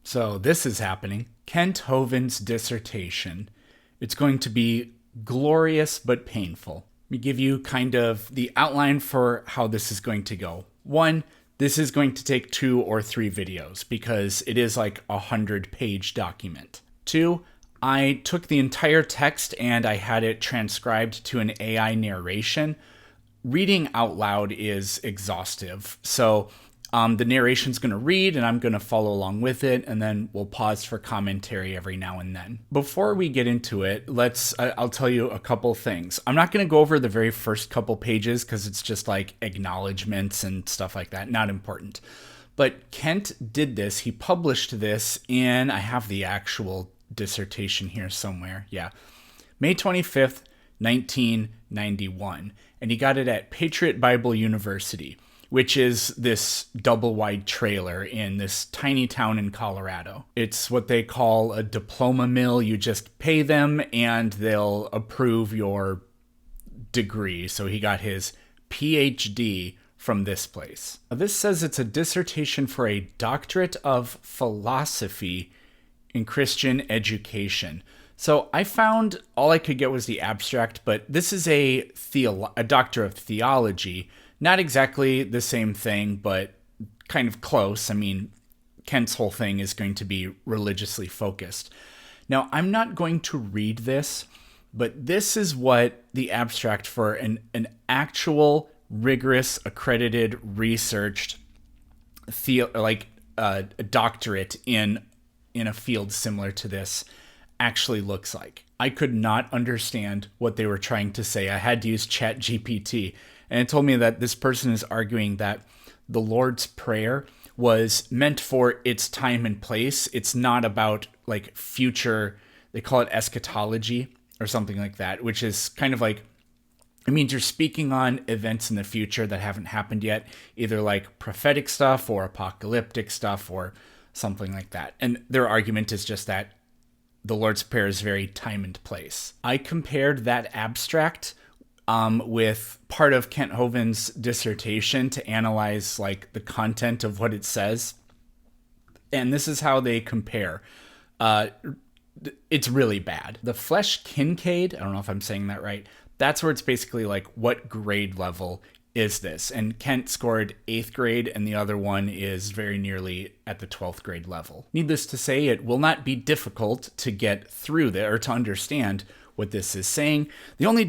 So this is happening. Kent Hovind's dissertation. It's going to be glorious but painful. Let me give you kind of the outline for how this is going to go. One, this is going to take 2 or 3 videos because it is like a 100-page document. 2, I took the entire text and I had it transcribed to an AI narration. Reading out loud is exhaustive. So the narration's going to read and I'm going to follow along with it, and then we'll pause for commentary every now and then. Before we get into it, I'll tell you a couple things. I'm not going to go over the very first couple pages because it's just like acknowledgments and stuff like that. Not important. But Kent did this. He published this in, I have the actual dissertation here somewhere. Yeah. May 25th, 1991. And he got it at Patriot Bible University, which is this double-wide trailer in this tiny town in Colorado. It's what they call a diploma mill. You just pay them and they'll approve your degree. So he got his PhD from this place. This says it's a dissertation for a doctorate of philosophy in Christian education. So I found all I could get was the abstract, but this is a doctor of theology. Not exactly the same thing, but kind of close. I mean, Kent's whole thing is going to be religiously focused. Now, I'm not going to read this, but this is what the abstract for an actual, rigorous, accredited, researched, a doctorate in a field similar to this actually looks like. I could not understand what they were trying to say. I had to use ChatGPT. And it told me that this person is arguing that the Lord's Prayer was meant for its time and place. It's not about like future, they call it eschatology or something like that, which is kind of like, it means you're speaking on events in the future that haven't happened yet, either like prophetic stuff or apocalyptic stuff or something like that. And their argument is just that the Lord's Prayer is very time and place. I compared that abstract with part of Kent Hovind's dissertation to analyze like the content of what it says. And this is how they compare. It's really bad. The Flesh Kincaid, I don't know if I'm saying that right, that's where it's basically like, what grade level is this? And Kent scored 8th grade, and the other one is very nearly at the 12th grade level. Needless to say, it will not be difficult to get through there or to understand what this is saying. The only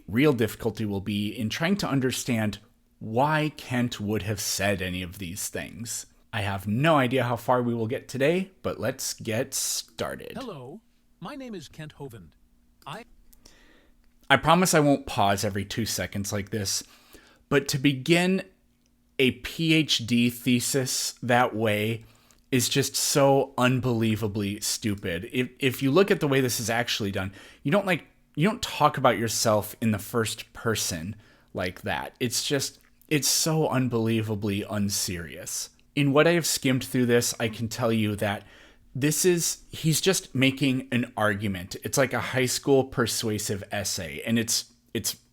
real difficulty will be in trying to understand why Kent would have said any of these things. I have no idea how far we will get today, but let's get started. Hello, my name is Kent Hovind. I promise I won't pause every 2 seconds like this, but to begin a PhD thesis that way is just so unbelievably stupid. If you look at the way this is actually done, you don't talk about yourself in the first person like that. It's so unbelievably unserious. In what I have skimmed through this, I can tell you that he's just making an argument. It's like a high school persuasive essay, and it's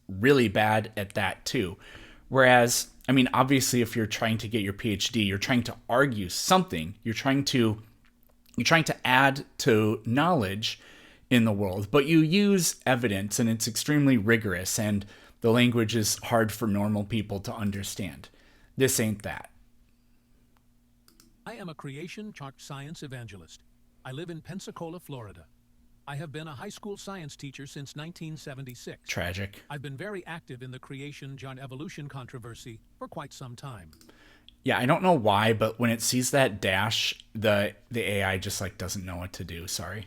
really bad at that too. Whereas, I mean, obviously, if you're trying to get your PhD, you're trying to argue something. You're trying to add to knowledge in the world, but you use evidence, and it's extremely rigorous, and the language is hard for normal people to understand. This ain't that. I am a creation chart science evangelist. I live in Pensacola, Florida. I have been a high school science teacher since 1976. Tragic. I've been very active in the creation John evolution controversy for quite some time. Yeah, I don't know why, but when it sees that dash, the AI just like doesn't know what to do. Sorry.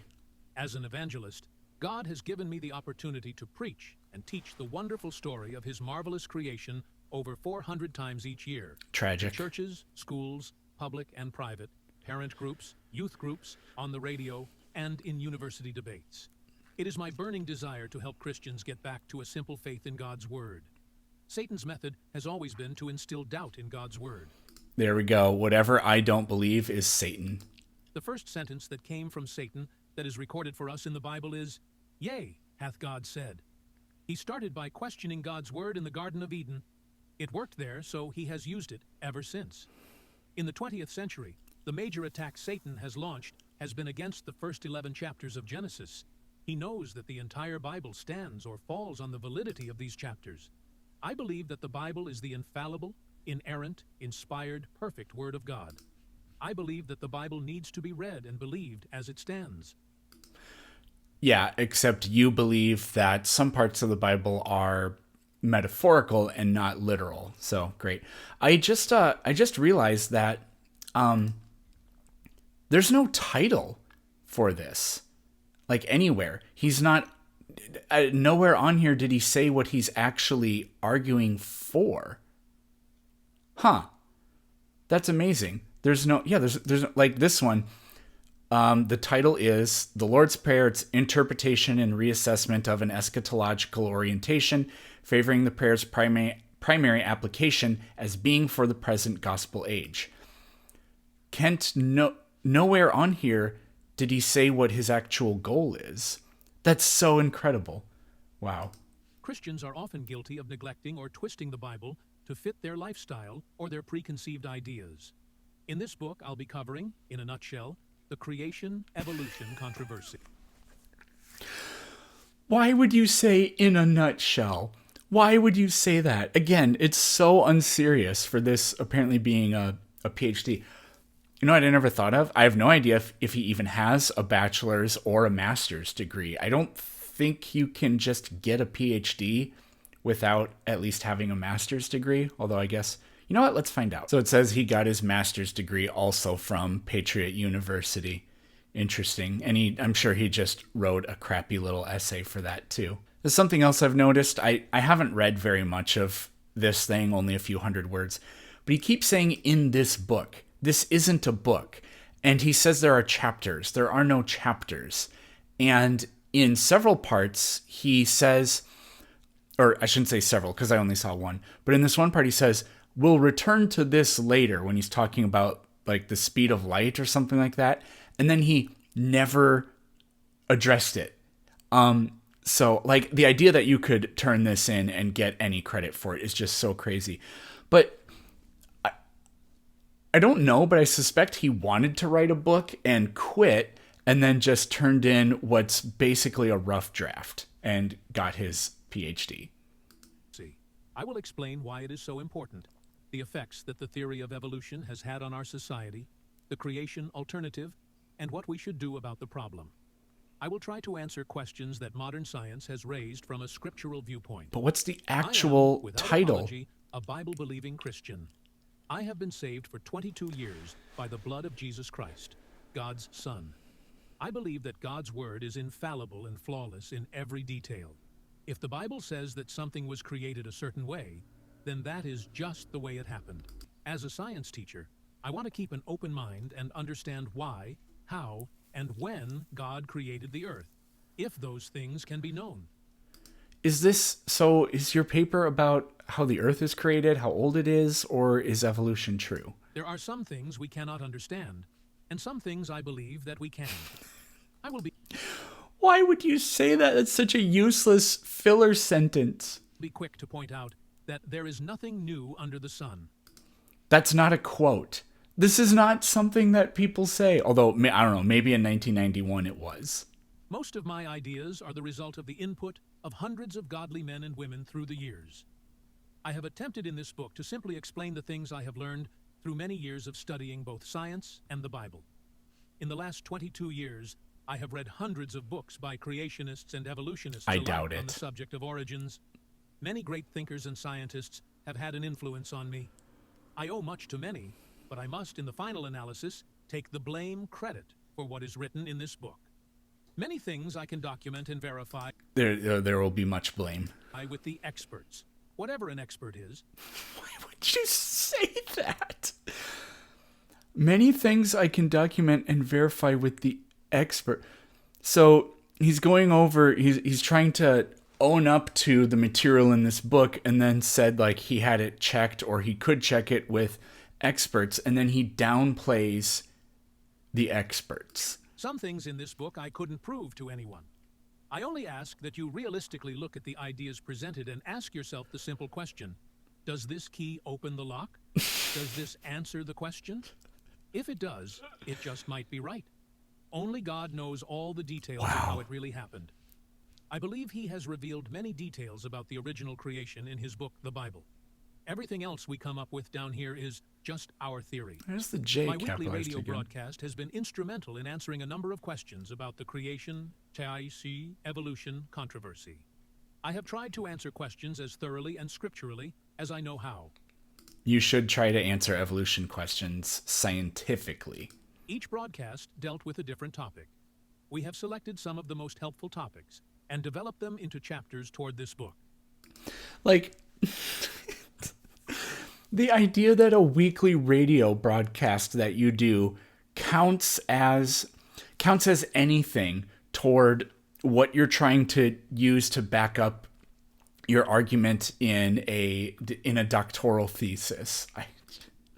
As an evangelist, God has given me the opportunity to preach and teach the wonderful story of his marvelous creation over 400 times each year. Tragic. In churches, schools, public and private, parent groups, youth groups, on the radio, and in university debates. It is my burning desire to help Christians get back to a simple faith in God's Word. Satan's method has always been to instill doubt in God's Word. There we go. Whatever I don't believe is Satan. The first sentence that came from Satan that is recorded for us in the Bible is, "Yea, hath God said." He started by questioning God's Word in the Garden of Eden. It worked there, so he has used it ever since. In the 20th century, The major attack Satan has launched has been against the first 11 chapters of Genesis. He knows that the entire Bible stands or falls on the validity of these chapters. I believe that the Bible is the infallible, inerrant, inspired, perfect Word of God. I believe that the Bible needs to be read and believed as it stands. Yeah, except you believe that some parts of the Bible are metaphorical and not literal. So great. I just realized that there's no title for this, like anywhere. He's not. Nowhere on here did he say what he's actually arguing for. Huh. That's amazing. There's no. Yeah. There's like this one. The title is The Lord's Prayer, its interpretation and reassessment of an eschatological orientation, favoring the prayer's primary application as being for the present gospel age. Kent, nowhere on here did he say what his actual goal is. That's so incredible. Wow. Christians are often guilty of neglecting or twisting the Bible to fit their lifestyle or their preconceived ideas. In this book, I'll be covering, in a nutshell, the creation-evolution controversy. Why would you say in a nutshell? Why would you say that? Again, it's so unserious for this apparently being a PhD. You know what I never thought of? I have no idea if he even has a bachelor's or a master's degree. I don't think you can just get a PhD without at least having a master's degree, although I guess... You know what? Let's find out. So it says he got his master's degree also from Patriot University. Interesting. And I'm sure he just wrote a crappy little essay for that too. There's something else I've noticed. I haven't read very much of this thing, only a few hundred words. But he keeps saying in this book. This isn't a book. And he says there are chapters. There are no chapters. And in several parts, he says, or I shouldn't say several because I only saw one. But in this one part, he says, we'll return to this later when he's talking about like the speed of light or something like that. And then he never addressed it. So like the idea that you could turn this in and get any credit for it is just so crazy. But I don't know, but I suspect he wanted to write a book and quit and then just turned in what's basically a rough draft and got his PhD. I will explain why it is so important. The effects that the theory of evolution has had on our society, the creation alternative, and what we should do about the problem. I will try to answer questions that modern science has raised from a scriptural viewpoint. But what's the actual I am, without title? Apology, a Bible-believing Christian. I have been saved for 22 years by the blood of Jesus Christ, God's Son. I believe that God's word is infallible and flawless in every detail. If the Bible says that something was created a certain way, then that is just the way it happened. As a science teacher, I want to keep an open mind and understand why, how, and when God created the earth, if those things can be known. Is your paper about how the earth is created, how old it is, or is evolution true? There are some things we cannot understand, and some things I believe that we can. I will be... Why would you say that? That's such a useless filler sentence. Be quick to point out that there is nothing new under the sun. That's not a quote. This is not something that people say, although, I don't know, maybe in 1991 it was. Most of my ideas are the result of the input of hundreds of godly men and women through the years. I have attempted in this book to simply explain the things I have learned through many years of studying both science and the Bible. In the last 22 years, I have read hundreds of books by creationists and evolutionists I doubt on it. the subject of origins. Many great thinkers and scientists have had an influence on me. I owe much to many, but I must, in the final analysis, take the blame credit for what is written in this book. Many things I can document and verify. There will be much blame. With the experts, whatever an expert is. Why would you say that? Many things I can document and verify with the expert. So he's going over, he's trying to own up to the material in this book and then said like he had it checked or he could check it with experts, and then he downplays the experts. Some things in this book I couldn't prove to anyone. I only ask that you realistically look at the ideas presented and ask yourself the simple question, does this key open the lock? Does this answer the question? If it does, it just might be right. Only God knows all the details of how it really happened. I believe he has revealed many details about the original creation in his book, the Bible. Everything else we come up with down here is just our theory. There's the J My weekly capitalized radio again. broadcast has been instrumental in answering a number of questions about the creation, Thesis, evolution controversy. I have tried to answer questions as thoroughly and scripturally as I know how. You should try to answer evolution questions scientifically. Each broadcast dealt with a different topic. We have selected some of the most helpful topics and developed them into chapters toward this book. Like, the idea that a weekly radio broadcast that you do counts as anything toward what you're trying to use to back up your argument in a doctoral thesis.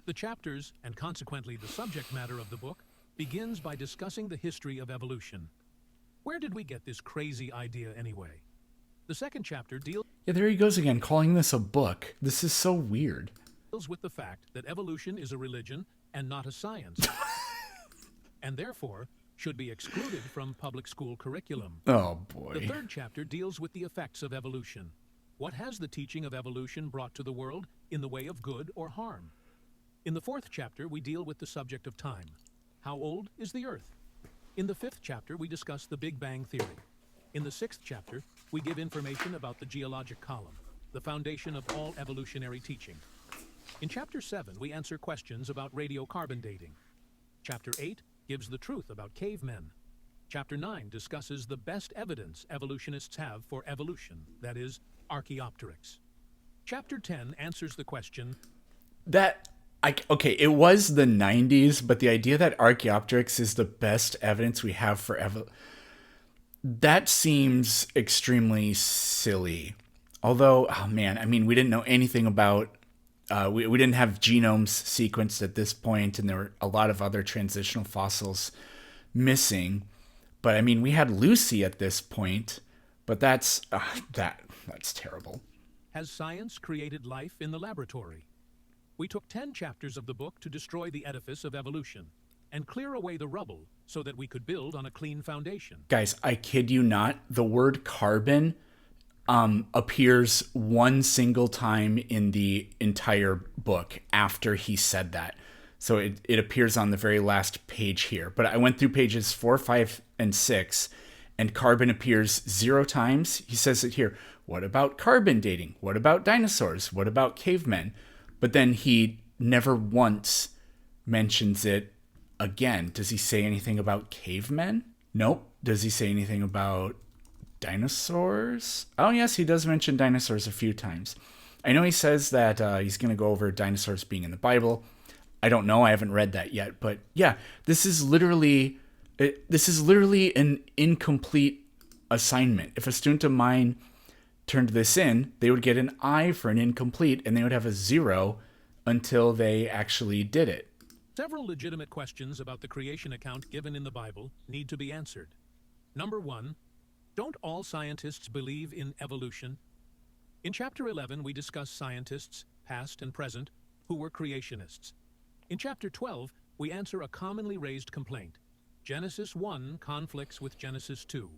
The chapters, and consequently the subject matter of the book, begins by discussing the history of evolution. Where did we get this crazy idea anyway? The second chapter deals There he goes again, calling this a book. This is so weird. with the fact that evolution is a religion and not a science, and therefore should be excluded from public school curriculum. Oh, The boy. third chapter deals with the effects of evolution. What has the teaching of evolution brought to the world in the way of good or harm? In the fourth chapter, we deal with the subject of time. How old is the Earth? In the fifth chapter, we discuss the Big Bang Theory. In the sixth chapter, we give information about the geologic column, the foundation of all evolutionary teaching. In Chapter 7, we answer questions about radiocarbon dating. Chapter 8 gives the truth about cavemen. Chapter 9 discusses the best evidence evolutionists have for evolution, that is, Archaeopteryx. Chapter 10 answers the question, Okay, it was the 90s, but the idea that Archaeopteryx is the best evidence we have for that seems extremely silly. Although, oh man, I mean, we didn't know anything about, we didn't have genomes sequenced at this point, and there were a lot of other transitional fossils missing. But I mean, we had Lucy at this point, but that's terrible. has science created life in the laboratory? We took 10 chapters of the book to destroy the edifice of evolution and clear away the rubble so that we could build on a clean foundation. Guys, I kid you not, the word carbon appears one single time in the entire book after he said that. So it appears on the very last page here. But I went through pages 4, 5, and 6, and carbon appears 0 times. He says it here. What about carbon dating? What about dinosaurs? What about cavemen? But then he never once mentions it again. Does he say anything about cavemen? Nope. Does he say anything about dinosaurs? Oh, yes, he does mention dinosaurs a few times. I know he says that he's going to go over dinosaurs being in the Bible. I don't know. I haven't read that yet. But yeah, this is literally an incomplete assignment. If a student of mine turned this in, they would get an I for an incomplete, and they would have a 0 until they actually did it. Several legitimate questions about the creation account given in the Bible need to be answered. Number 1, don't all scientists believe in evolution? In Chapter 11, we discuss scientists, past and present, who were creationists. In Chapter 12, we answer a commonly raised complaint. Genesis 1 conflicts with Genesis 2.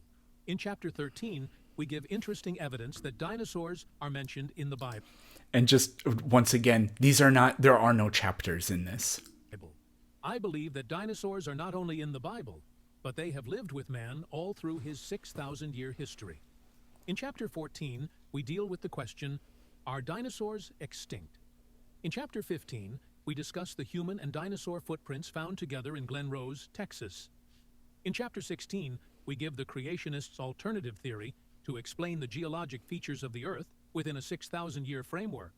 In Chapter 13, we give interesting evidence that dinosaurs are mentioned in the Bible. And just once again, there are no chapters in this. I believe that dinosaurs are not only in the Bible, but they have lived with man all through his 6,000-year history. In Chapter 14, we deal with the question, are dinosaurs extinct? In Chapter 15, we discuss the human and dinosaur footprints found together in Glen Rose, Texas. In Chapter 16, we give the creationists' alternative theory to explain the geologic features of the Earth within a 6,000-year framework.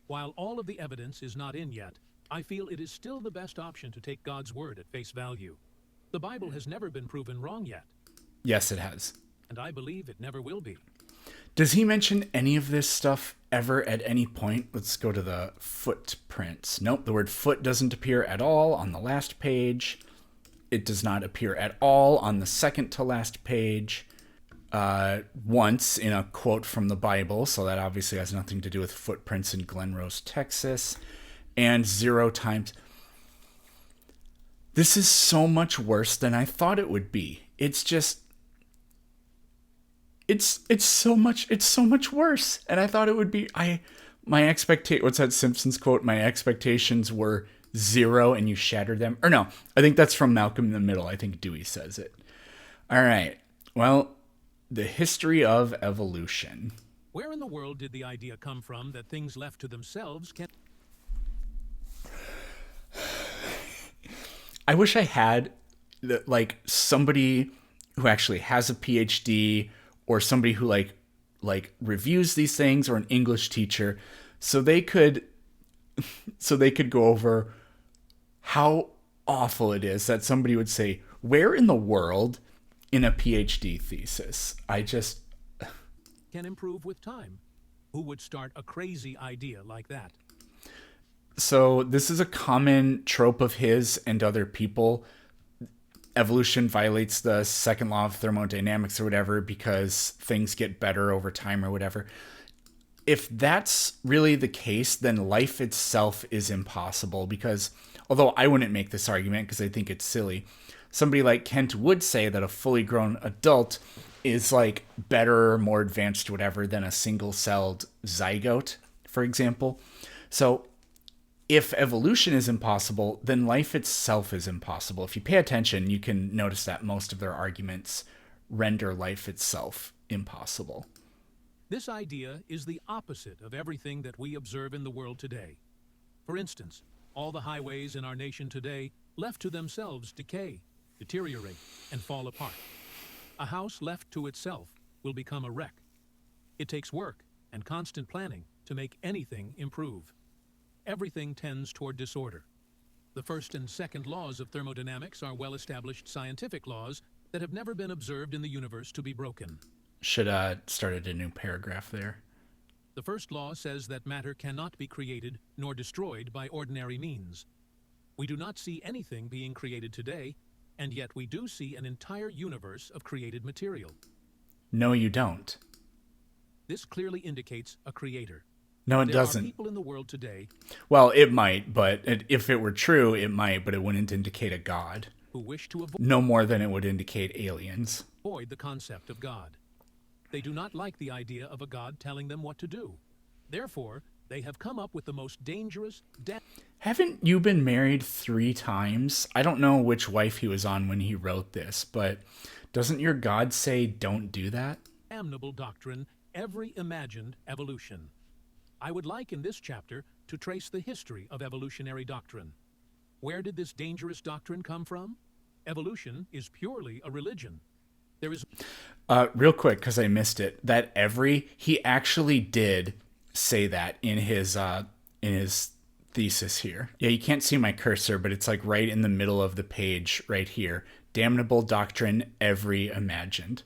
While all of the evidence is not in yet, I feel it is still the best option to take God's word at face value. The Bible has never been proven wrong yet. Yes, it has. And I believe it never will be. Does he mention any of this stuff ever at any point? Let's go to the footprints. Nope, the word foot doesn't appear at all on the last page. It does not appear at all on the second to last page. Once in a quote from the Bible, so that obviously has nothing to do with footprints in Glen Rose, Texas, and 0 times. This is so much worse than I thought it would be. It's just it's so much worse. And I thought it would be my expectation, what's that Simpsons quote? My expectations were zero and you shattered them. Or no, I think that's from Malcolm in the Middle. I think Dewey says it. All right. Well, the history of evolution. Where in the world did the idea come from that things left to themselves can... I wish I had like somebody who actually has a PhD or somebody who like reviews these things, or an English teacher, so they could go over how awful it is that somebody would say, where in the world in a PhD thesis? can improve with time. Who would start a crazy idea like that? So this is a common trope of his and other people. Evolution violates the second law of thermodynamics or whatever because things get better over time or whatever. If that's really the case, then life itself is impossible, because although I wouldn't make this argument because I think it's silly, somebody like Kent would say that a fully grown adult is like better, more advanced, whatever, than a single-celled zygote, for example. So if evolution is impossible, then life itself is impossible. If you pay attention, you can notice that most of their arguments render life itself impossible. This idea is the opposite of everything that we observe in the world today. For instance, all the highways in our nation today, left to themselves, decay, deteriorate, and fall apart. A house left to itself will become a wreck. It takes work and constant planning to make anything improve. Everything tends toward disorder. The first and second laws of thermodynamics are well-established scientific laws that have never been observed in the universe to be broken. Should have started a new paragraph there. The first law says that matter cannot be created nor destroyed by ordinary means. We do not see anything being created today, and yet we do see an entire universe of created material. No, you don't. This clearly indicates a creator. No, it There doesn't. are people in the world today Well, it might, but if it were true, it might, but it wouldn't indicate a god. who wish to No more than it would indicate aliens. avoid the concept of God. They do not like the idea of a God telling them what to do. Therefore, they have come up with the most dangerous, Haven't you been married 3 times? I don't know which wife he was on when he wrote this, but doesn't your God say don't do that? damnable doctrine, every imagined evolution. I would like in this chapter to trace the history of evolutionary doctrine. Where did this dangerous doctrine come from? Evolution is purely a religion. There is Real quick, because I missed it, he actually did say that in his thesis here. Yeah, you can't see my cursor, but it's like right in the middle of the page right here. Damnable doctrine, every imagined.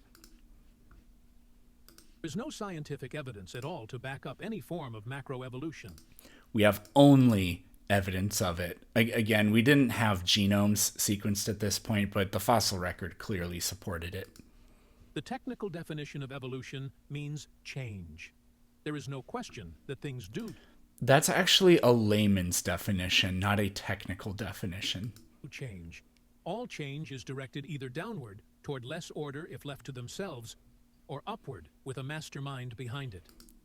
There's no scientific evidence at all to back up any form of macroevolution. We have only evidence of it. Again, we didn't have genomes sequenced at this point, but the fossil record clearly supported it. The technical definition of evolution means change. There is no question that things do That's actually a layman's definition, not a technical definition. change. All change is directed either downward, toward less order if left to themselves, or upward with a mastermind behind it.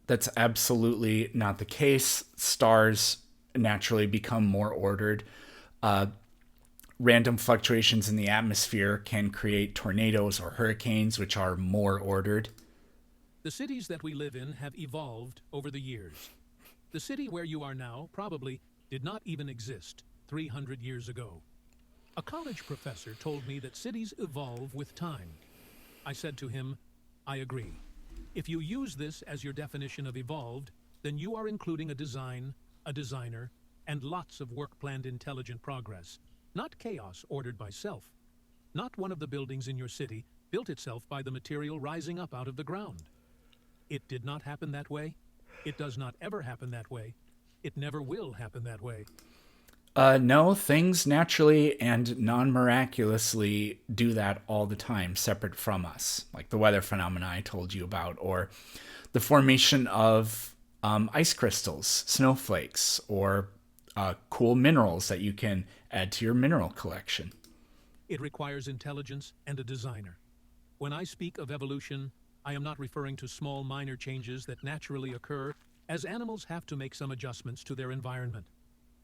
That's absolutely not the case. Stars naturally become more ordered. Random fluctuations in the atmosphere can create tornadoes or hurricanes, which are more ordered. The cities that we live in have evolved over the years. The city where you are now probably did not even exist 300 years ago. A college professor told me that cities evolve with time. I said to him, I agree. If you use this as your definition of evolved, then you are including a design, a designer, and lots of work-planned intelligent progress, not chaos ordered by self. Not one of the buildings in your city built itself by the material rising up out of the ground. It did not happen that way. It does not ever happen that way. It never will happen that way. No, things naturally and non-miraculously do that all the time, separate from us, like the weather phenomena I told you about, or the formation of ice crystals, snowflakes, or cool minerals that you can add to your mineral collection. It requires intelligence and a designer. When I speak of evolution, I am not referring to small minor changes that naturally occur as animals have to make some adjustments to their environment.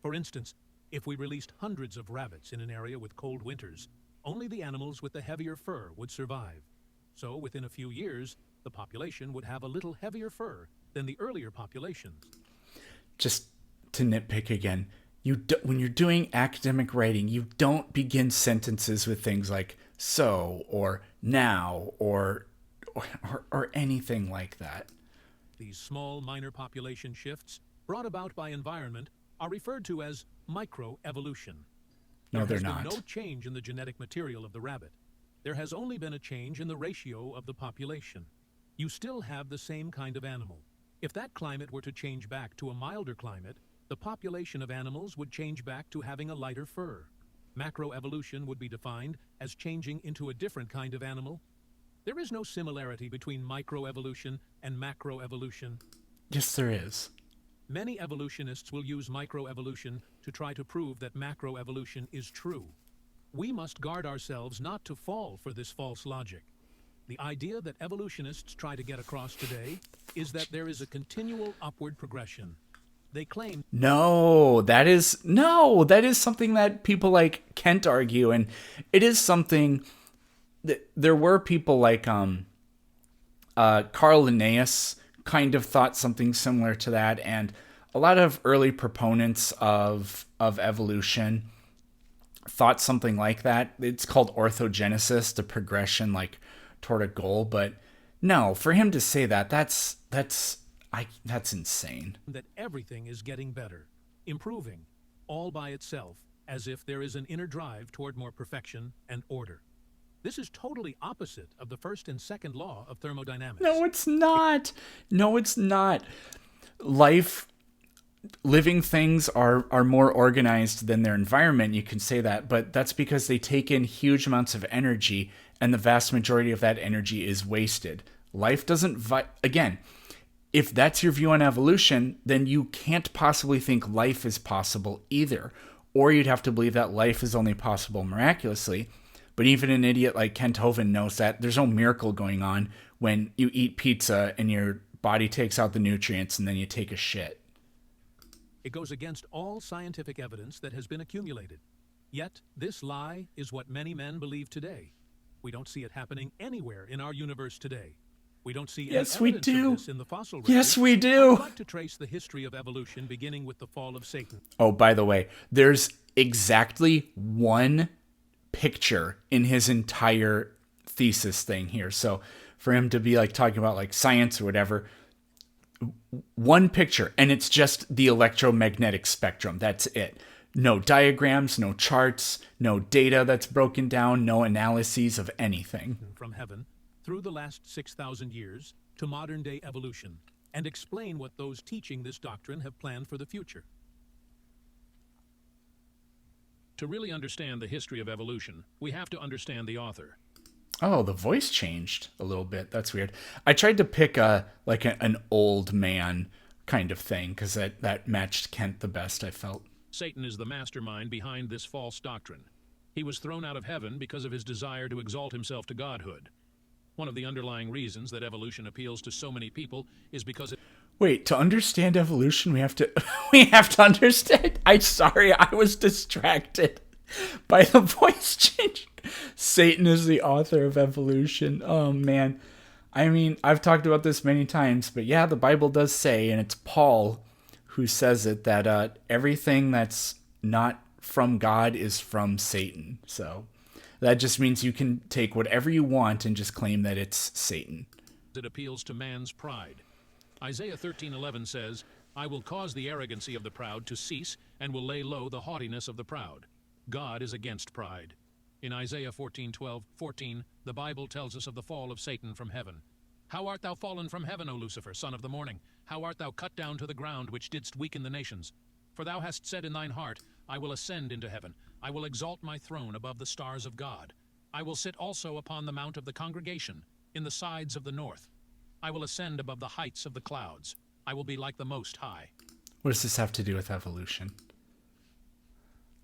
For instance, if we released hundreds of rabbits in an area with cold winters, only the animals with the heavier fur would survive. So within a few years, the population would have a little heavier fur than the earlier populations. Just to nitpick again, when you're doing academic writing, you don't begin sentences with things like so or now or anything like that. These small minor population shifts brought about by environment are referred to as microevolution. No, they're There has not. been no change in the genetic material of the rabbit. There has only been a change in the ratio of the population. You still have the same kind of animal. If that climate were to change back to a milder climate, the population of animals would change back to having a lighter fur. Macroevolution would be defined as changing into a different kind of animal. There is no similarity between microevolution and macroevolution. Yes, there is. Many evolutionists will use microevolution to try to prove that macroevolution is true. We must guard ourselves not to fall for this false logic. The idea that evolutionists try to get across today is that there is a continual upward progression. They claim That is something that people like Kent argue, and it is something that there were people like Carl Linnaeus kind of thought something similar to that, and a lot of early proponents of evolution thought something like that. It's called orthogenesis, the progression like toward a goal. But no, for him to say that, that's insane. that everything is getting better, improving, all by itself, as if there is an inner drive toward more perfection and order. This is totally opposite of the first and second law of thermodynamics. No, it's not. No, it's not. Living things are more organized than their environment. You can say that, but that's because they take in huge amounts of energy, and the vast majority of that energy is wasted. Life doesn't, again, if that's your view on evolution, then you can't possibly think life is possible either. Or you'd have to believe that life is only possible miraculously. But even an idiot like Kent Hovind knows that there's no miracle going on when you eat pizza and your body takes out the nutrients and then you take a shit. It goes against all scientific evidence that has been accumulated. Yet, this lie is what many men believe today. We don't see it happening anywhere in our universe today. We don't see any evidence of this in the fossil record. Yes, we do. I'd like to trace the history of evolution beginning with the fall of Satan. Oh, by the way, there's exactly one picture in his entire thesis thing here. So for him to be like talking about like science or whatever, one picture, and it's just the electromagnetic spectrum. That's it. No diagrams, no charts, no data that's broken down, no analyses of anything. From heaven through the last 6,000 years to modern day evolution, and explain what those teaching this doctrine have planned for the future. To really understand the history of evolution, we have to understand the author. Oh, the voice changed a little bit. That's weird. I tried to pick an old man kind of thing because that matched Kent the best, I felt. Satan is the mastermind behind this false doctrine. He was thrown out of heaven because of his desire to exalt himself to godhood. One of the underlying reasons that evolution appeals to so many people is because it... Wait, to understand evolution, we have to understand. I'm sorry, I was distracted by the voice change. Satan is the author of evolution. Oh man. I mean, I've talked about this many times, but yeah, the Bible does say, and it's Paul who says it, that everything that's not from God is from Satan. So that just means you can take whatever you want and just claim that it's Satan. It appeals to man's pride. Isaiah 13:11 says, "I will cause the arrogancy of the proud to cease, and will lay low the haughtiness of the proud." God is against pride. In Isaiah 14:14, the Bible tells us of the fall of Satan from heaven. "How art thou fallen from heaven, O Lucifer, son of the morning? How art thou cut down to the ground, which didst weaken the nations? For thou hast said in thine heart, I will ascend into heaven. I will exalt my throne above the stars of God. I will sit also upon the mount of the congregation, in the sides of the north. I will ascend above the heights of the clouds. I will be like the Most High." What does this have to do with evolution?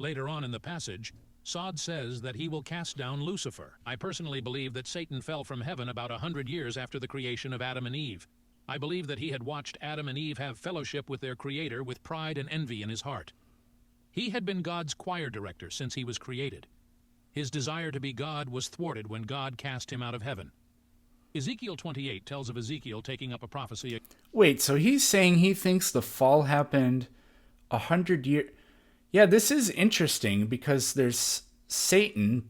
Later on in the passage, Sod says that he will cast down Lucifer. I personally believe that Satan fell from heaven about 100 years after the creation of Adam and Eve. I believe that he had watched Adam and Eve have fellowship with their Creator with pride and envy in his heart. He had been God's choir director since he was created. His desire to be God was thwarted when God cast him out of heaven. Ezekiel 28 tells of Ezekiel taking up a prophecy. Wait, so he's saying he thinks the fall happened 100 years... Yeah, this is interesting because there's Satan,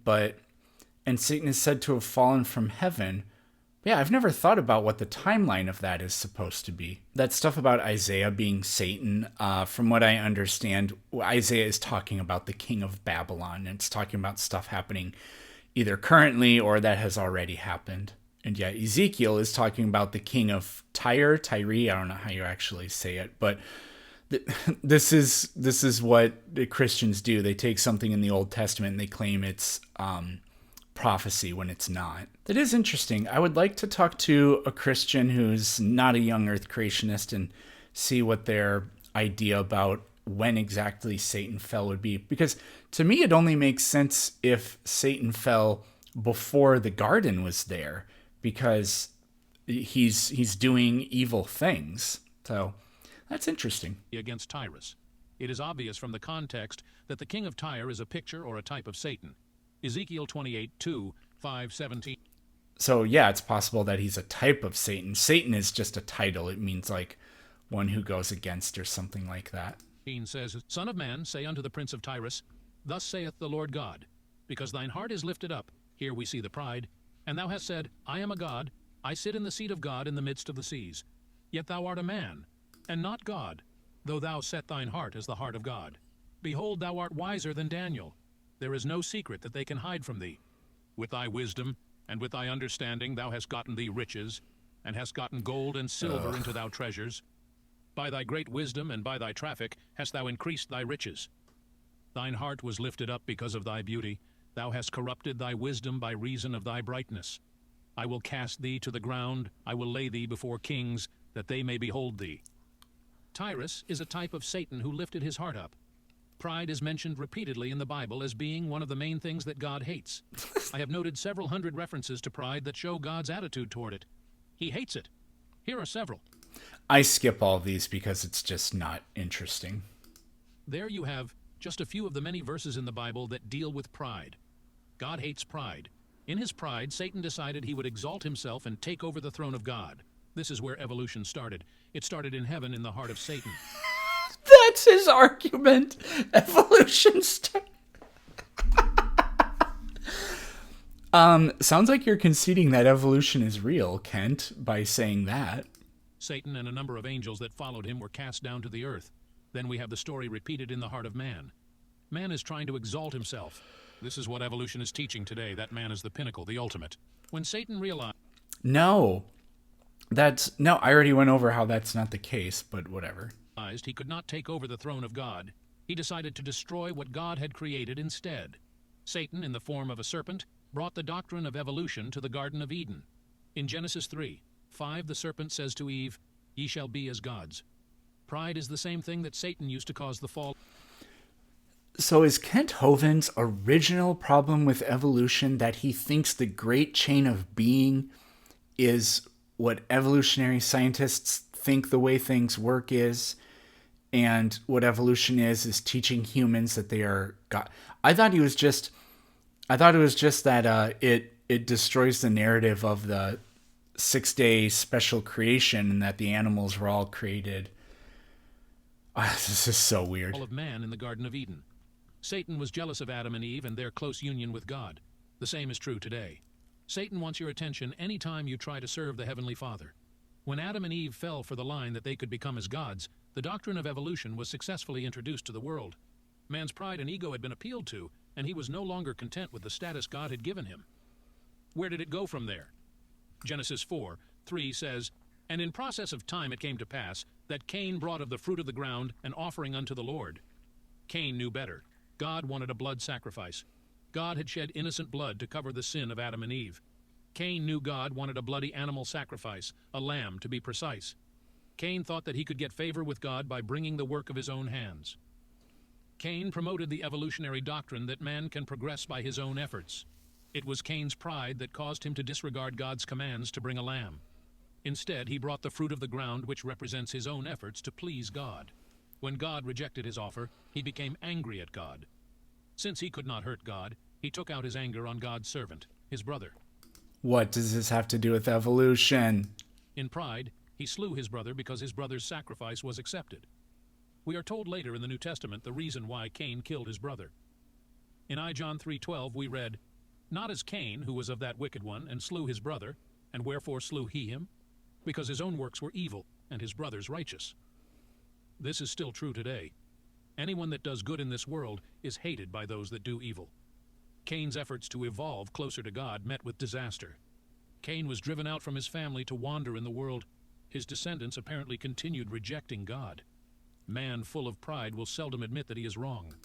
and Satan is said to have fallen from heaven. Yeah, I've never thought about what the timeline of that is supposed to be. That stuff about Isaiah being Satan, from what I understand, Isaiah is talking about the king of Babylon, and it's talking about stuff happening either currently or that has already happened. And yeah, Ezekiel is talking about the king of Tyre, I don't know how you actually say it, but this is what the Christians do. They take something in the Old Testament and they claim it's prophecy when it's not. That is interesting. I would like to talk to a Christian who's not a young earth creationist and see what their idea about when exactly Satan fell would be. Because to me, it only makes sense if Satan fell before the garden was there, because he's doing evil things. So that's interesting. Against Tyrus. It is obvious from the context that the king of Tyre is a picture or a type of Satan. Ezekiel 28:2, 5:17. So yeah, it's possible that he's a type of Satan. Satan is just a title. It means like one who goes against or something like that. Says, Son of man, say unto the prince of Tyrus, Thus saith the Lord God, because thine heart is lifted up, here we see the pride, and thou hast said, I am a God, I sit in the seat of God in the midst of the seas. Yet thou art a man, and not God, though thou set thine heart as the heart of God. Behold, thou art wiser than Daniel. There is no secret that they can hide from thee. With thy wisdom and with thy understanding thou hast gotten thee riches, and hast gotten gold and silver into thy treasures. By thy great wisdom and by thy traffic hast thou increased thy riches. Thine heart was lifted up because of thy beauty. Thou hast corrupted thy wisdom by reason of thy brightness. I will cast thee to the ground, I will lay thee before kings, that they may behold thee. Tyrus is a type of Satan who lifted his heart up. Pride is mentioned repeatedly in the Bible as being one of the main things that God hates. I have noted several hundred references to pride that show God's attitude toward it. He hates it. Here are several. I skip all of these because it's just not interesting. There you have just a few of the many verses in the Bible that deal with pride. God hates pride. In his pride, Satan decided he would exalt himself and take over the throne of God. This is where evolution started. It started in heaven in the heart of Satan. That's his argument. Evolution sounds like you're conceding that evolution is real, Kent, by saying that. Satan and a number of angels that followed him were cast down to the earth. Then we have the story repeated in the heart of man. Man is trying to exalt himself. This is what evolution is teaching today, that man is the pinnacle, the ultimate. When Satan realized... No, I already went over how that's not the case, but whatever. He could not take over the throne of God. He decided to destroy what God had created instead. Satan, in the form of a serpent, brought the doctrine of evolution to the Garden of Eden. In Genesis 3:5, the serpent says to Eve, Ye shall be as gods. Pride is the same thing that Satan used to cause the fall. So is Kent Hovind's original problem with evolution that he thinks the great chain of being is what evolutionary scientists think the way things work is, and what evolution is teaching humans that they are God? I thought it was just that it destroys the narrative of the 6-day special creation and that the animals were all created. This is so weird. All of man in the Garden of Eden. Satan was jealous of Adam and Eve and their close union with God. The same is true today. Satan wants your attention any time you try to serve the Heavenly Father. When Adam and Eve fell for the line that they could become as gods, the doctrine of evolution was successfully introduced to the world. Man's pride and ego had been appealed to, and he was no longer content with the status God had given him. Where did it go from there? Genesis 4:3 says, And in process of time it came to pass that Cain brought of the fruit of the ground an offering unto the Lord. Cain knew better. God wanted a blood sacrifice. God had shed innocent blood to cover the sin of Adam and Eve. Cain knew God wanted a bloody animal sacrifice, a lamb to be precise. Cain thought that he could get favor with God by bringing the work of his own hands. Cain promoted the evolutionary doctrine that man can progress by his own efforts. It was Cain's pride that caused him to disregard God's commands to bring a lamb. Instead, he brought the fruit of the ground, which represents his own efforts to please God. When God rejected his offer, he became angry at God. Since he could not hurt God, he took out his anger on God's servant, his brother. What does this have to do with evolution? In pride, he slew his brother because his brother's sacrifice was accepted. We are told later in the New Testament the reason why Cain killed his brother. In I John 3:12 we read, "Not as Cain, who was of that wicked one, and slew his brother, and wherefore slew he him? Because his own works were evil, and his brother's righteous." This is still true today. Anyone that does good in this world is hated by those that do evil. Cain's efforts to evolve closer to God met with disaster. Cain was driven out from his family to wander in the world. His descendants apparently continued rejecting God. Man full of pride will seldom admit that he is wrong.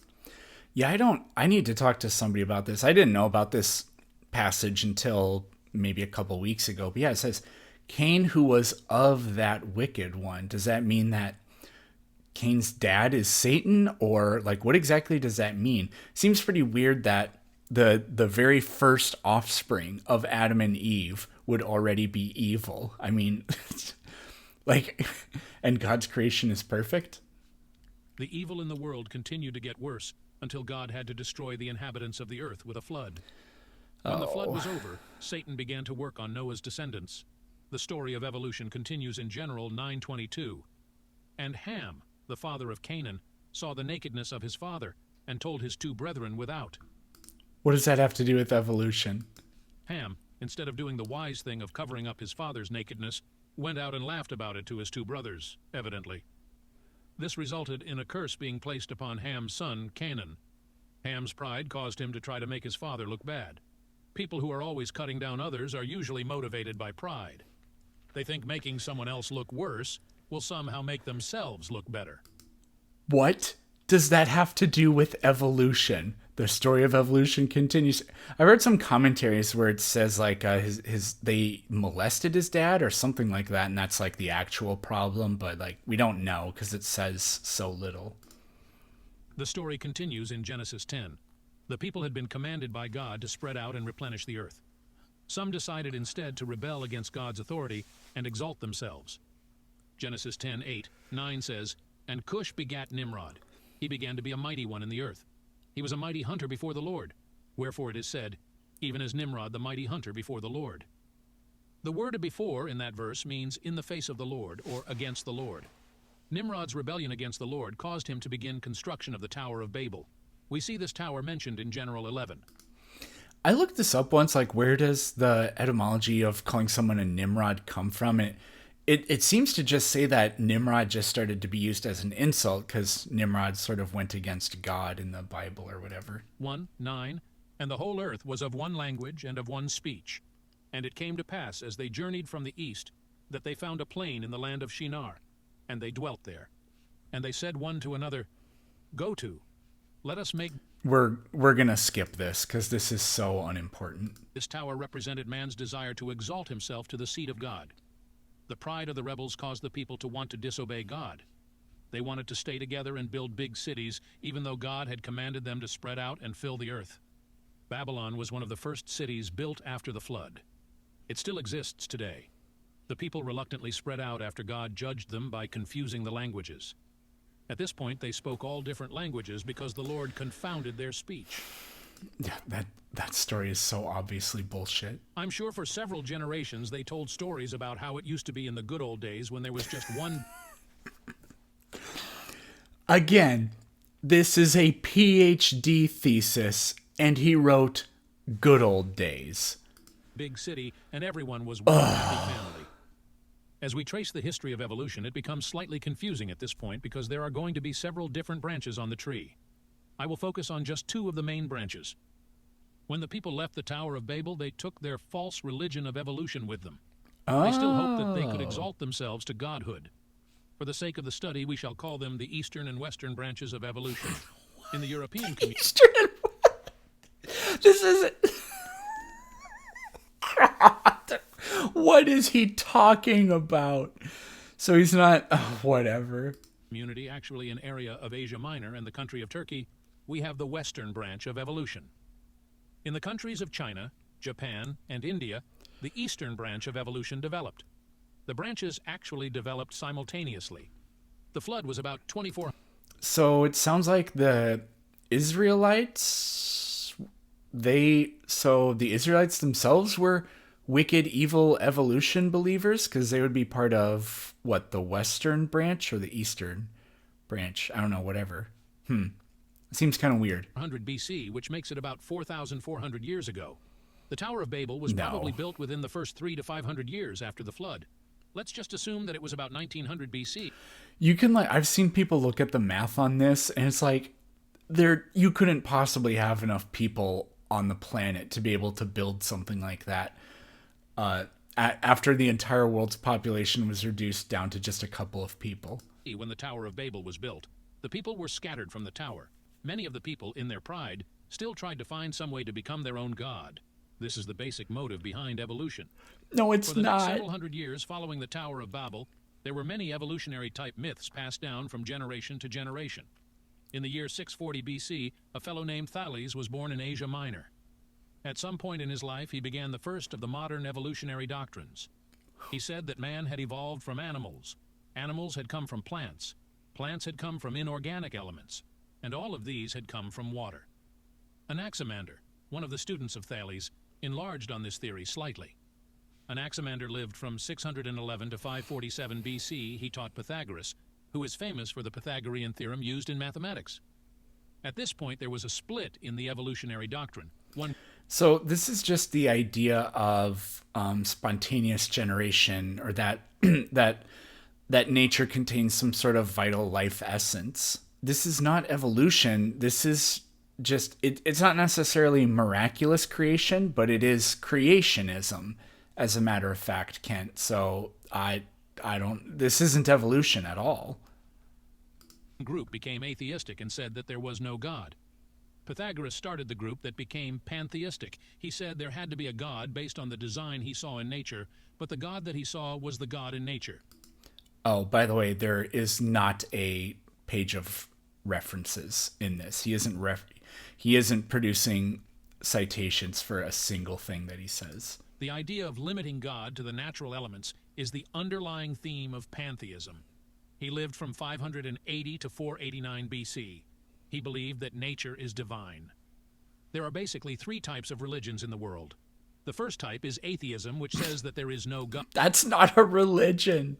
Yeah, I need to talk to somebody about this. I didn't know about this passage until maybe a couple weeks ago. But yeah, it says, Cain, who was of that wicked one. Does that mean that Cain's dad is Satan? Or like, what exactly does that mean? Seems pretty weird that the very first offspring of Adam and Eve would already be evil. I mean, like, and God's creation is perfect? The evil in the world continued to get worse until God had to destroy the inhabitants of the earth with a flood. When the flood was over, Satan began to work on Noah's descendants. The story of evolution continues in General 9:22. And Ham, the father of Canaan, saw the nakedness of his father and told his two brethren without. What does that have to do with evolution? Ham, instead of doing the wise thing of covering up his father's nakedness, went out and laughed about it to his two brothers, evidently. This resulted in a curse being placed upon Ham's son, Canaan. Ham's pride caused him to try to make his father look bad. People who are always cutting down others are usually motivated by pride. They think making someone else look worse will somehow make themselves look better. What does that have to do with evolution? The story of evolution continues. I read some commentaries where it says like they molested his dad or something like that, and that's like the actual problem, but like we don't know because it says so little. The story continues in Genesis 10. The people had been commanded by God to spread out and replenish the earth. Some decided instead to rebel against God's authority and exalt themselves. Genesis 10:8-9 says, "And Cush begat Nimrod. He began to be a mighty one in the earth. He was a mighty hunter before the Lord. Wherefore it is said, even as Nimrod the mighty hunter before the Lord." The word before in that verse means in the face of the Lord or against the Lord. Nimrod's rebellion against the Lord caused him to begin construction of the Tower of Babel. We see this tower mentioned in General 11. I looked this up once, like where does the etymology of calling someone a Nimrod come from? It seems to just say that Nimrod just started to be used as an insult because Nimrod sort of went against God in the Bible or whatever. 1:9, "And the whole earth was of one language and of one speech. And it came to pass, as they journeyed from the east, that they found a plain in the land of Shinar, and they dwelt there. And they said one to another, Go to, let us make..." We're going to skip this because this is so unimportant. This tower represented man's desire to exalt himself to the seat of God. The pride of the rebels caused the people to want to disobey God. They wanted to stay together and build big cities, even though God had commanded them to spread out and fill the earth. Babylon was one of the first cities built after the flood. It still exists today. The people reluctantly spread out after God judged them by confusing the languages. At this point, they spoke all different languages because the Lord confounded their speech. Yeah, that story is so obviously bullshit. I'm sure for several generations they told stories about how it used to be in the good old days when there was just one... Again, this is a PhD thesis, and he wrote good old days. Big city, and everyone was one happy family. As we trace the history of evolution, it becomes slightly confusing at this point because there are going to be several different branches on the tree. I will focus on just two of the main branches. When the people left the Tower of Babel, they took their false religion of evolution with them. They still hoped that they could exalt themselves to godhood. For the sake of the study, we shall call them the Eastern and Western branches of evolution. In the European community... Eastern and Western? This isn't... God. What is he talking about? So he's not... Oh, whatever. community, actually an area of Asia Minor and the country of Turkey, we have the Western branch of evolution. In the countries of China, Japan, and India, the Eastern branch of evolution developed. The branches actually developed simultaneously. The flood was about 24. So it sounds like the Israelites, the Israelites themselves were wicked, evil evolution believers, because they would be part of, what, the Western branch or the Eastern branch? I don't know, whatever. Seems kind of weird. 100 BC, which makes it about 4,400 years ago. The Tower of Babel was probably built within the first 300 to 500 years after the flood. Let's just assume that it was about 1900 BC. You can, I've seen people look at the math on this, and it's like, you couldn't possibly have enough people on the planet to be able to build something like that. After the entire world's population was reduced down to just a couple of people. When the Tower of Babel was built, the people were scattered from the tower. Many of the people, in their pride, still tried to find some way to become their own god. This is the basic motive behind evolution. No, it's not. For the not. next several hundred years following the Tower of Babel, there were many evolutionary-type myths passed down from generation to generation. In the year 640 BC, a fellow named Thales was born in Asia Minor. At some point in his life, he began the first of the modern evolutionary doctrines. He said that man had evolved from animals. Animals had come from plants. Plants had come from inorganic elements. And all of these had come from water. Anaximander, one of the students of Thales, enlarged on this theory slightly. Anaximander lived from 611 to 547 BC. He taught Pythagoras, who is famous for the Pythagorean theorem used in mathematics. At this point, there was a split in the evolutionary doctrine. So this is just the idea of spontaneous generation, or that that nature contains some sort of vital life essence. This is not evolution. This is just, it's not necessarily miraculous creation, but it is creationism, as a matter of fact, Kent. So this isn't evolution at all. Group became atheistic and said that there was no God. Pythagoras started the group that became pantheistic. He said there had to be a God based on the design he saw in nature, but the God that he saw was the God in nature. Oh, by the way, there is not a page of references in this. He isn't producing citations for a single thing that he says. The idea of limiting God to the natural elements is the underlying theme of pantheism. He lived from 580 to 489 BC. He believed that nature is divine. There are basically three types of religions in the world. The first type is atheism, which says that there is no God. That's not a religion.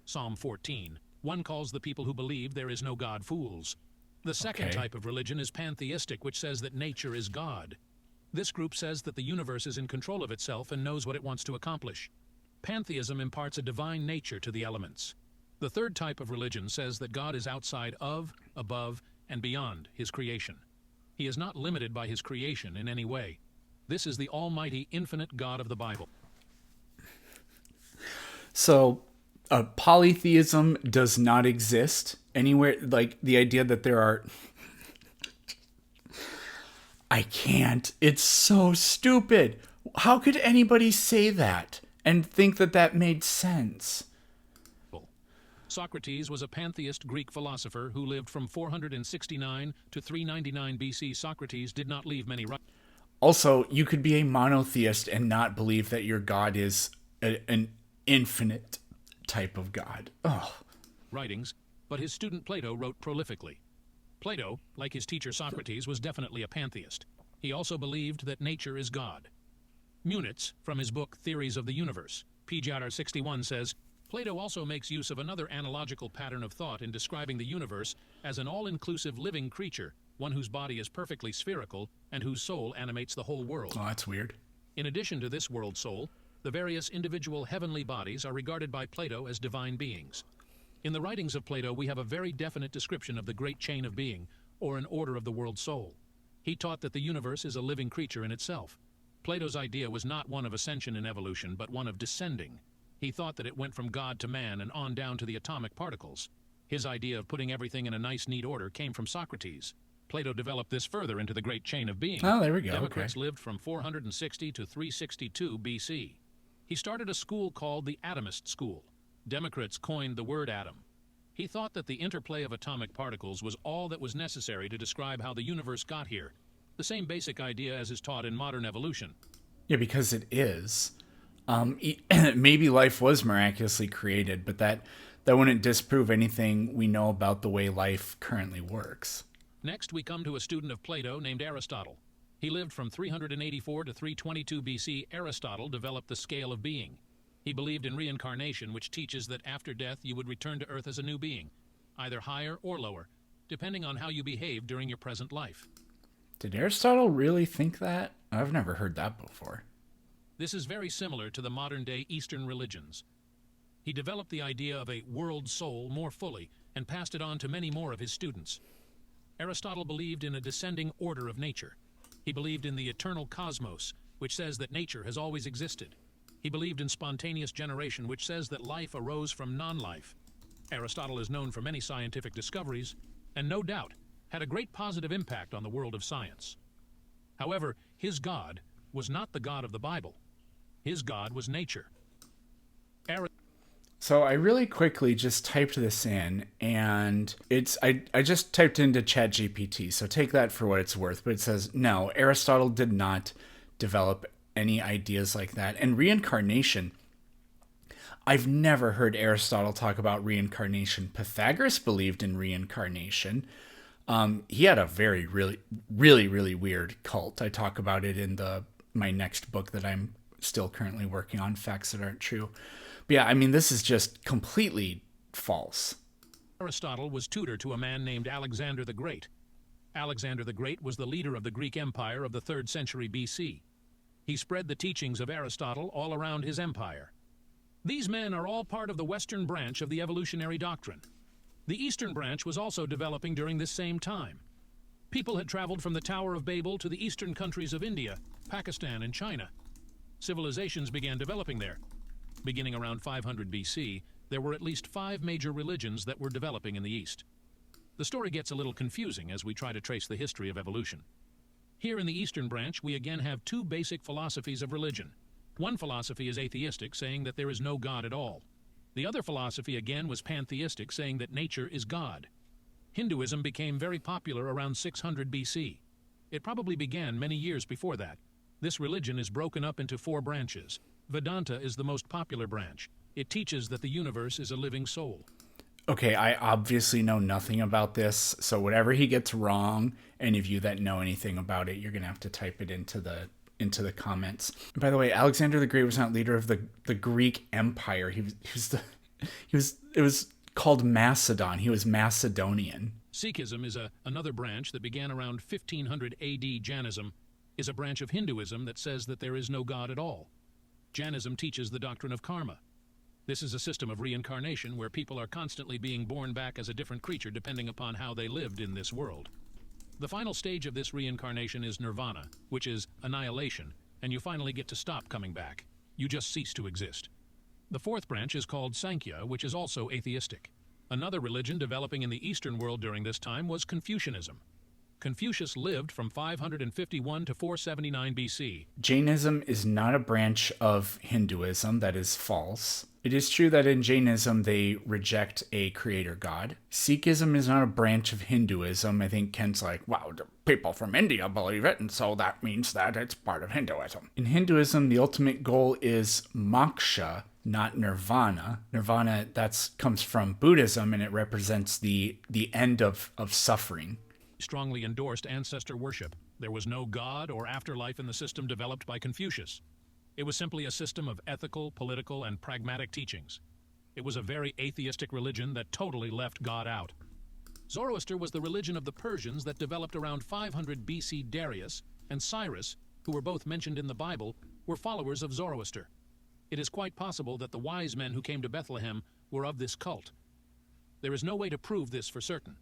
Psalm 14. One calls the people who believe there is no God fools. The second type of religion is pantheistic, which says that nature is God. This group says that the universe is in control of itself and knows what it wants to accomplish. Pantheism imparts a divine nature to the elements. The third type of religion says that God is outside of, above, and beyond his creation. He is not limited by his creation in any way. This is the almighty, infinite God of the Bible. So, polytheism does not exist anywhere. Like, the idea that there are... I can't. It's so stupid. How could anybody say that and think that that made sense? Socrates was a pantheist Greek philosopher who lived from 469 to 399 BC. Socrates did not leave many writings. Also, you could be a monotheist and not believe that your God is an infinite type of God. Writings, but his student Plato wrote prolifically. Plato, like his teacher Socrates, was definitely a pantheist. He also believed that nature is God. Munitz, from his book Theories of the Universe, pgr 61, says, Plato also makes use of another analogical pattern of thought in describing the universe as an all-inclusive living creature, one whose body is perfectly spherical and whose soul animates the whole world. Oh, that's weird. In addition to this world soul, the various individual heavenly bodies are regarded by Plato as divine beings. In the writings of Plato, we have a very definite description of the great chain of being, or an order of the world soul. He taught that the universe is a living creature in itself. Plato's idea was not one of ascension in evolution, but one of descending. He thought that it went from God to man and on down to the atomic particles. His idea of putting everything in a nice, neat order came from Socrates. Plato developed this further into the great chain of being. Oh, there we go. Democrats lived from 460 to 362 BC. He started a school called the Atomist School. Democrats coined the word atom. He thought that the interplay of atomic particles was all that was necessary to describe how the universe got here, the same basic idea as is taught in modern evolution. Yeah, because it is. Maybe life was miraculously created, but that wouldn't disprove anything we know about the way life currently works. Next, we come to a student of Plato named Aristotle. He lived from 384 to 322 BC. Aristotle developed the scale of being. He believed in reincarnation, which teaches that after death you would return to Earth as a new being, either higher or lower, depending on how you behave during your present life. Did Aristotle really think that? I've never heard that before. This is very similar to the modern-day Eastern religions. He developed the idea of a world soul more fully and passed it on to many more of his students. Aristotle believed in a descending order of nature. He believed in the eternal cosmos, which says that nature has always existed. He believed in spontaneous generation, which says that life arose from non-life. Aristotle is known for many scientific discoveries, and no doubt had a great positive impact on the world of science. However, his God was not the God of the Bible. His God was nature. So I really quickly just typed this in, and I just typed into ChatGPT, so take that for what it's worth. But it says, no, Aristotle did not develop any ideas like that. And reincarnation, I've never heard Aristotle talk about reincarnation. Pythagoras believed in reincarnation. He had a really weird cult. I talk about it in my next book that I'm still currently working on, Facts That Aren't True. But yeah, I mean, this is just completely false. Aristotle was tutor to a man named Alexander the Great. Alexander the Great was the leader of the Greek Empire of the 3rd century BC. He spread the teachings of Aristotle all around his empire. These men are all part of the Western branch of the evolutionary doctrine. The Eastern branch was also developing during this same time. People had traveled from the Tower of Babel to the eastern countries of India, Pakistan, and China. Civilizations began developing there. Beginning around 500 BC, there were at least 5 major religions that were developing in the East. The story gets a little confusing as we try to trace the history of evolution. Here in the Eastern branch, we again have 2 basic philosophies of religion. One philosophy is atheistic, saying that there is no God at all. The other philosophy again was pantheistic, saying that nature is God. Hinduism became very popular around 600 BC. It probably began many years before that. This religion is broken up into 4 branches. Vedanta is the most popular branch. It teaches that the universe is a living soul. Okay, I obviously know nothing about this, so whatever he gets wrong, any of you that know anything about it, you're going to have to type it into the comments. And by the way, Alexander the Great was not leader of the Greek Empire. It was called Macedon. He was Macedonian. Sikhism is another branch that began around 1500 AD. Jainism is a branch of Hinduism that says that there is no God at all. Jainism teaches the doctrine of karma. This is a system of reincarnation where people are constantly being born back as a different creature depending upon how they lived in this world. The final stage of this reincarnation is nirvana, which is annihilation, and you finally get to stop coming back. You just cease to exist. The 4th branch is called Sankhya, which is also atheistic. Another religion developing in the Eastern world during this time was Confucianism. Confucius lived from 551 to 479 BC. Jainism is not a branch of Hinduism. That is false. It is true that in Jainism they reject a creator god. Sikhism is not a branch of Hinduism. I think Ken's like, wow, the people from India believe it, and so that means that it's part of Hinduism. In Hinduism, the ultimate goal is moksha, not nirvana. Nirvana, comes from Buddhism, and it represents the end of suffering. Strongly endorsed ancestor worship. There was no God or afterlife in the system developed by Confucius. It was simply a system of ethical, political, and pragmatic teachings. It was a very atheistic religion that totally left God out. Zoroaster was the religion of the Persians that developed around 500 BC. Darius and Cyrus, who were both mentioned in the Bible, were followers of Zoroaster. It is quite possible that the wise men who came to Bethlehem were of this cult. There is no way to prove this for certain.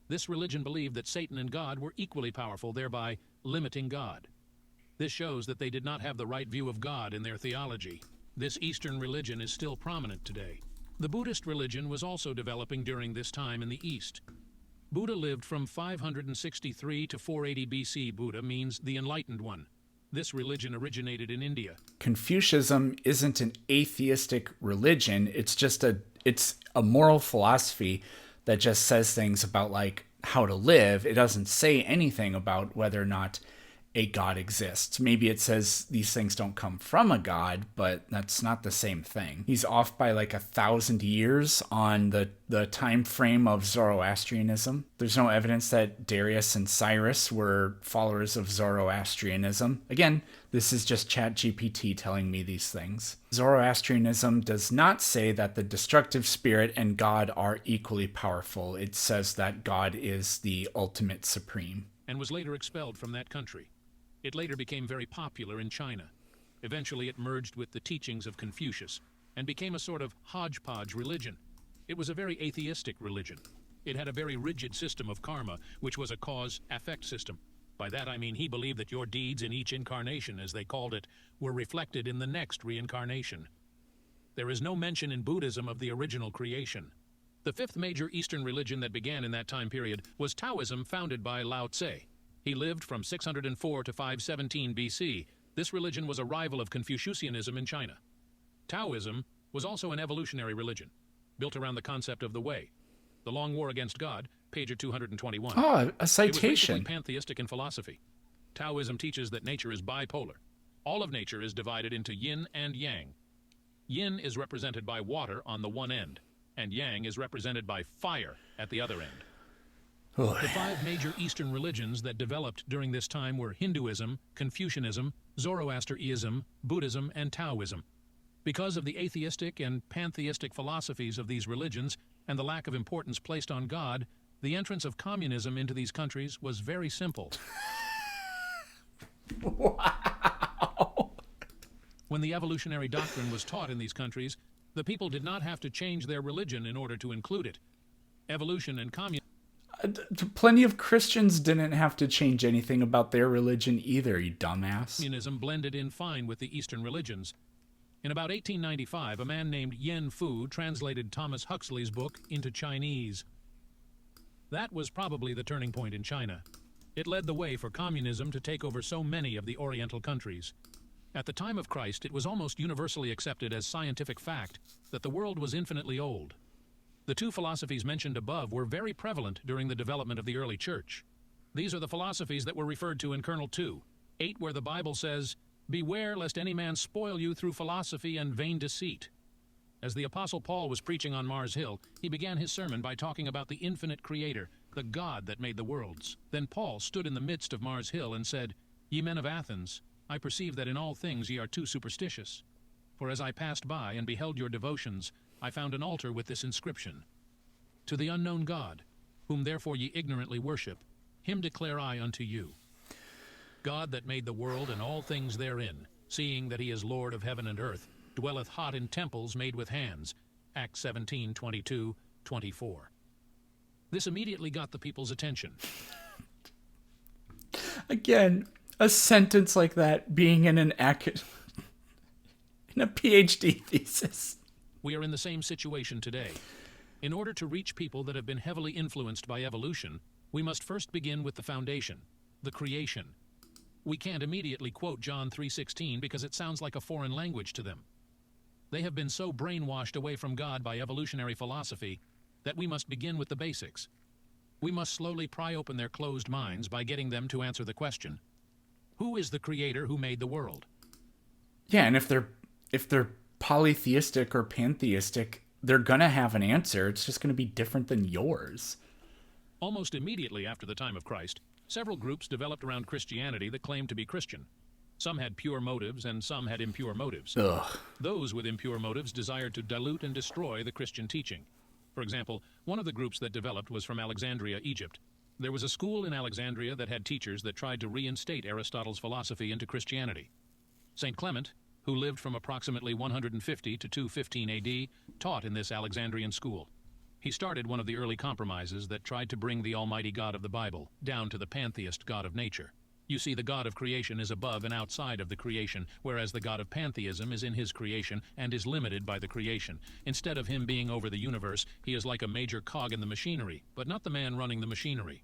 This religion believed that Satan and God were equally powerful, thereby limiting God. This shows that they did not have the right view of God in their theology. This Eastern religion is still prominent today. The Buddhist religion was also developing during this time in the East. Buddha lived from 563 to 480 BC. Buddha means the enlightened one. This religion originated in India. Confucianism isn't an atheistic religion. It's a moral philosophy that just says things about like how to live. It doesn't say anything about whether or not a God exists. Maybe it says these things don't come from a God, but that's not the same thing. He's off by like 1,000 years on the time frame of Zoroastrianism. There's no evidence that Darius and Cyrus were followers of Zoroastrianism. Again, this is just ChatGPT telling me these things. Zoroastrianism does not say that the destructive spirit and God are equally powerful. It says that God is the ultimate supreme. And was later expelled from that country. It later became very popular in China. Eventually it merged with the teachings of Confucius and became a sort of hodgepodge religion. It was a very atheistic religion. It had a very rigid system of karma, which was a cause-effect system. By that I mean he believed that your deeds in each incarnation, as they called it, were reflected in the next reincarnation. There is no mention in Buddhism of the original creation. The fifth major Eastern religion that began in that time period was Taoism, founded by Lao Tse. He lived from 604 to 517 BC. This religion was a rival of Confucianism in China. Taoism was also an evolutionary religion, built around the concept of the way. The Long War Against God, pager 221. Oh, a citation. It was basically pantheistic in philosophy. Taoism teaches that nature is bipolar. All of nature is divided into yin and yang. Yin is represented by water on the one end, and yang is represented by fire at the other end. The five major Eastern religions that developed during this time were Hinduism, Confucianism, Zoroastrianism, Buddhism, and Taoism. Because of the atheistic and pantheistic philosophies of these religions and the lack of importance placed on God, the entrance of communism into these countries was very simple. Wow. When the evolutionary doctrine was taught in these countries, the people did not have to change their religion in order to include it. Evolution and communism. Plenty of Christians didn't have to change anything about their religion either, you dumbass. Communism blended in fine with the Eastern religions. In about 1895, a man named Yen Fu translated Thomas Huxley's book into Chinese. That was probably the turning point in China. It led the way for communism to take over so many of the Oriental countries. At the time of Christ, it was almost universally accepted as scientific fact that the world was infinitely old. The two philosophies mentioned above were very prevalent during the development of the early church. These are the philosophies that were referred to in Kernel 2, 8, where the Bible says, "Beware lest any man spoil you through philosophy and vain deceit." As the Apostle Paul was preaching on Mars Hill, he began his sermon by talking about the infinite Creator, the God that made the worlds. Then Paul stood in the midst of Mars Hill and said, "Ye men of Athens, I perceive that in all things ye are too superstitious. For as I passed by and beheld your devotions, I found an altar with this inscription: To the unknown God, whom therefore ye ignorantly worship, him declare I unto you. God that made the world and all things therein, seeing that he is Lord of heaven and earth, dwelleth hot in temples made with hands. Acts 17:22, 24. This immediately got the people's attention. Again, a sentence like that being in in a PhD thesis. We are in the same situation today. In order to reach people that have been heavily influenced by evolution, we must first begin with the foundation, the creation. We can't immediately quote John 3:16 because it sounds like a foreign language to them. They have been so brainwashed away from God by evolutionary philosophy that we must begin with the basics. We must slowly pry open their closed minds by getting them to answer the question, who is the creator who made the world? Yeah, and if they're polytheistic or pantheistic, they're going to have an answer. It's just going to be different than yours. Almost immediately after the time of Christ, several groups developed around Christianity that claimed to be Christian. Some had pure motives and some had impure motives. Ugh. Those with impure motives desired to dilute and destroy the Christian teaching. For example, one of the groups that developed was from Alexandria, Egypt. There was a school in Alexandria that had teachers that tried to reinstate Aristotle's philosophy into Christianity. St. Clement, who lived from approximately 150 to 215 AD, taught in this Alexandrian school. He started one of the early compromises that tried to bring the almighty God of the Bible down to the pantheist God of nature. You see, the God of creation is above and outside of the creation, whereas the God of pantheism is in his creation and is limited by the creation. Instead of him being over the universe, he is like a major cog in the machinery, but not the man running the machinery.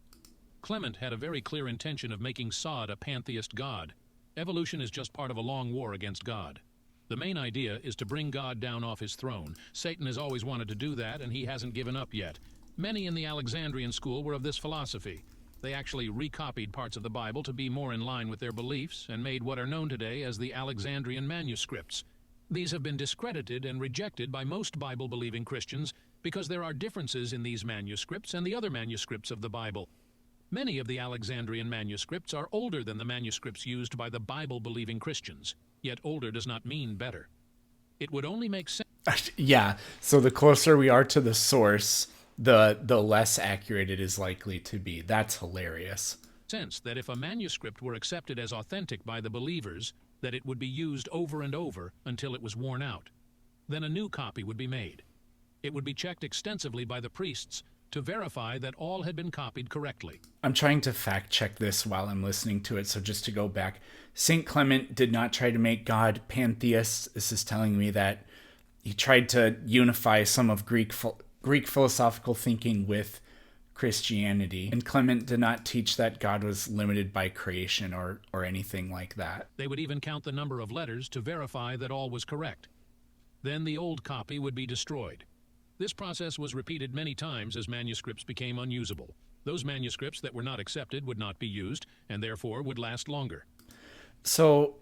Clement had a very clear intention of making Sod a pantheist God. Evolution is just part of a long war against God. The main idea is to bring God down off his throne. Satan has always wanted to do that, and he hasn't given up yet. Many in the Alexandrian school were of this philosophy. They actually recopied parts of the Bible to be more in line with their beliefs and made what are known today as the Alexandrian manuscripts. These have been discredited and rejected by most Bible-believing Christians because there are differences in these manuscripts and the other manuscripts of the Bible. Many of the Alexandrian manuscripts are older than the manuscripts used by the Bible-believing Christians, yet older does not mean better. It would only make sense. Yeah, so the closer we are to the source, the less accurate it is likely to be. That's hilarious. That if a manuscript were accepted as authentic by the believers, that it would be used over and over until it was worn out. Then a new copy would be made. It would be checked extensively by the priests to verify that all had been copied correctly. I'm trying to fact check this while I'm listening to it, so just to go back. St. Clement did not try to make God pantheist. This is telling me that he tried to unify some of Greek philosophical thinking with Christianity. And Clement did not teach that God was limited by creation or anything like that. They would even count the number of letters to verify that all was correct. Then the old copy would be destroyed. This process was repeated many times as manuscripts became unusable. Those manuscripts that were not accepted would not be used, and therefore would last longer. So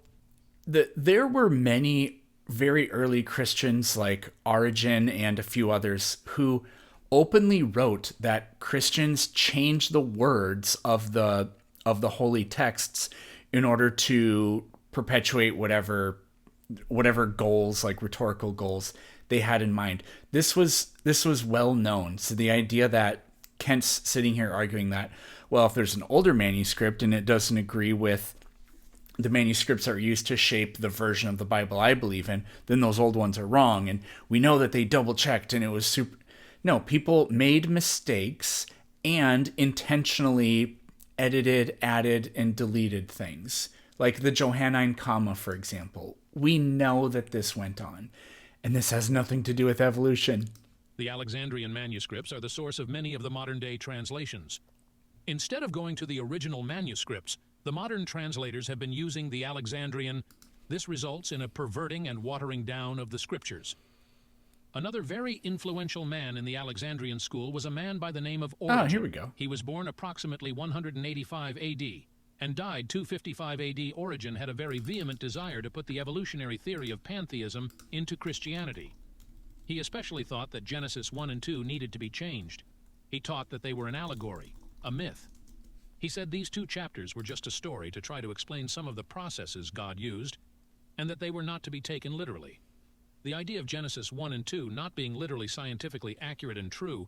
there were many very early Christians like Origen and a few others who openly wrote that Christians changed the words of the holy texts in order to perpetuate whatever goals, like rhetorical goals, they had in mind. This was well known. So the idea that Kent's sitting here arguing that, well, if there's an older manuscript and it doesn't agree with the manuscripts that are used to shape the version of the Bible I believe in, then those old ones are wrong. And we know that they double checked and it was super. No, people made mistakes and intentionally edited, added, and deleted things. Like the Johannine comma, for example. We know that this went on. And this has nothing to do with evolution. The Alexandrian manuscripts are the source of many of the modern-day translations. Instead of going to the original manuscripts, the modern translators have been using the Alexandrian. This results in a perverting and watering down of the scriptures. Another very influential man in the Alexandrian school was a man by the name of Origen. Ah, here we go. He was born approximately 185 AD and died 255 AD. Origen had a very vehement desire to put the evolutionary theory of pantheism into Christianity. He especially thought that Genesis 1 and 2 needed to be changed. He taught that they were an allegory, a myth. He said these two chapters were just a story to try to explain some of the processes God used, and that they were not to be taken literally. The idea of Genesis 1 and 2 not being literally scientifically accurate and true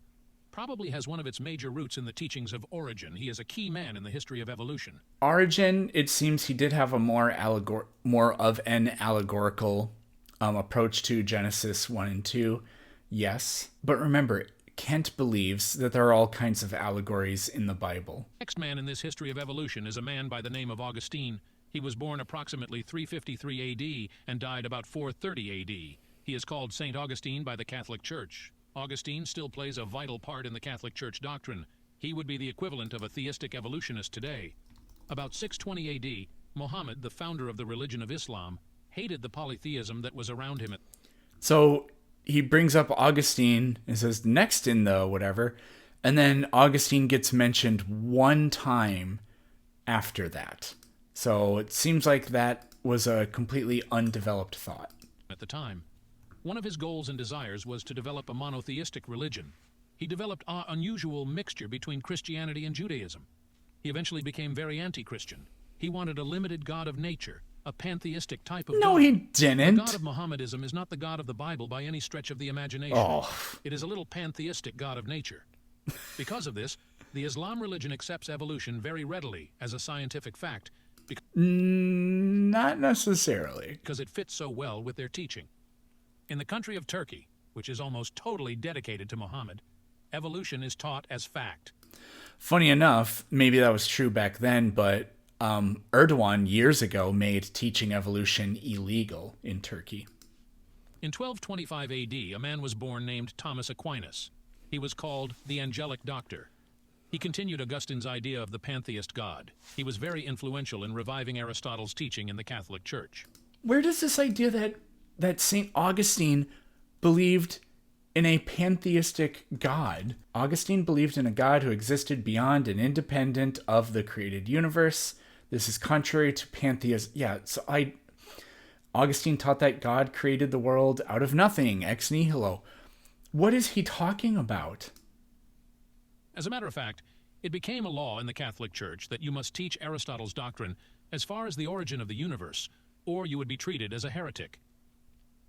probably has one of its major roots in the teachings of Origen. He is a key man in the history of evolution. Origen, it seems he did have a more of an allegorical approach to Genesis 1 and 2. Yes. But remember, Kent believes that there are all kinds of allegories in the Bible. The next man in this history of evolution is a man by the name of Augustine. He was born approximately 353 AD and died about 430 AD. He is called St. Augustine by the Catholic Church. Augustine still plays a vital part in the Catholic Church doctrine. He would be the equivalent of a theistic evolutionist today. About 620 AD, Muhammad, the founder of the religion of Islam, hated the polytheism that was around him. So he brings up Augustine and says next in the whatever, and then Augustine gets mentioned one time after that. So it seems like that was a completely undeveloped thought. At the time, one of his goals and desires was to develop a monotheistic religion. He developed an unusual mixture between Christianity and Judaism. He eventually became very anti-Christian. He wanted a limited God of nature, a pantheistic type of God. No, he didn't. The God of Mohammedanism is not the God of the Bible by any stretch of the imagination. Oh. It is a little pantheistic God of nature. Because of this, the Islam religion accepts evolution very readily as a scientific fact. Not necessarily. Because it fits so well with their teaching. In the country of Turkey, which is almost totally dedicated to Muhammad, evolution is taught as fact. Funny enough, maybe that was true back then, but Erdogan years ago made teaching evolution illegal in Turkey. In 1225 AD, a man was born named Thomas Aquinas. He was called the Angelic Doctor. He continued Augustine's idea of the pantheist God. He was very influential in reviving Aristotle's teaching in the Catholic Church. Where does this idea that St. Augustine believed in a pantheistic God. Augustine believed in a God who existed beyond and independent of the created universe. This is contrary to pantheism. Yeah, Augustine taught that God created the world out of nothing, ex nihilo. What is he talking about? As a matter of fact, it became a law in the Catholic Church that you must teach Aristotle's doctrine as far as the origin of the universe, or you would be treated as a heretic.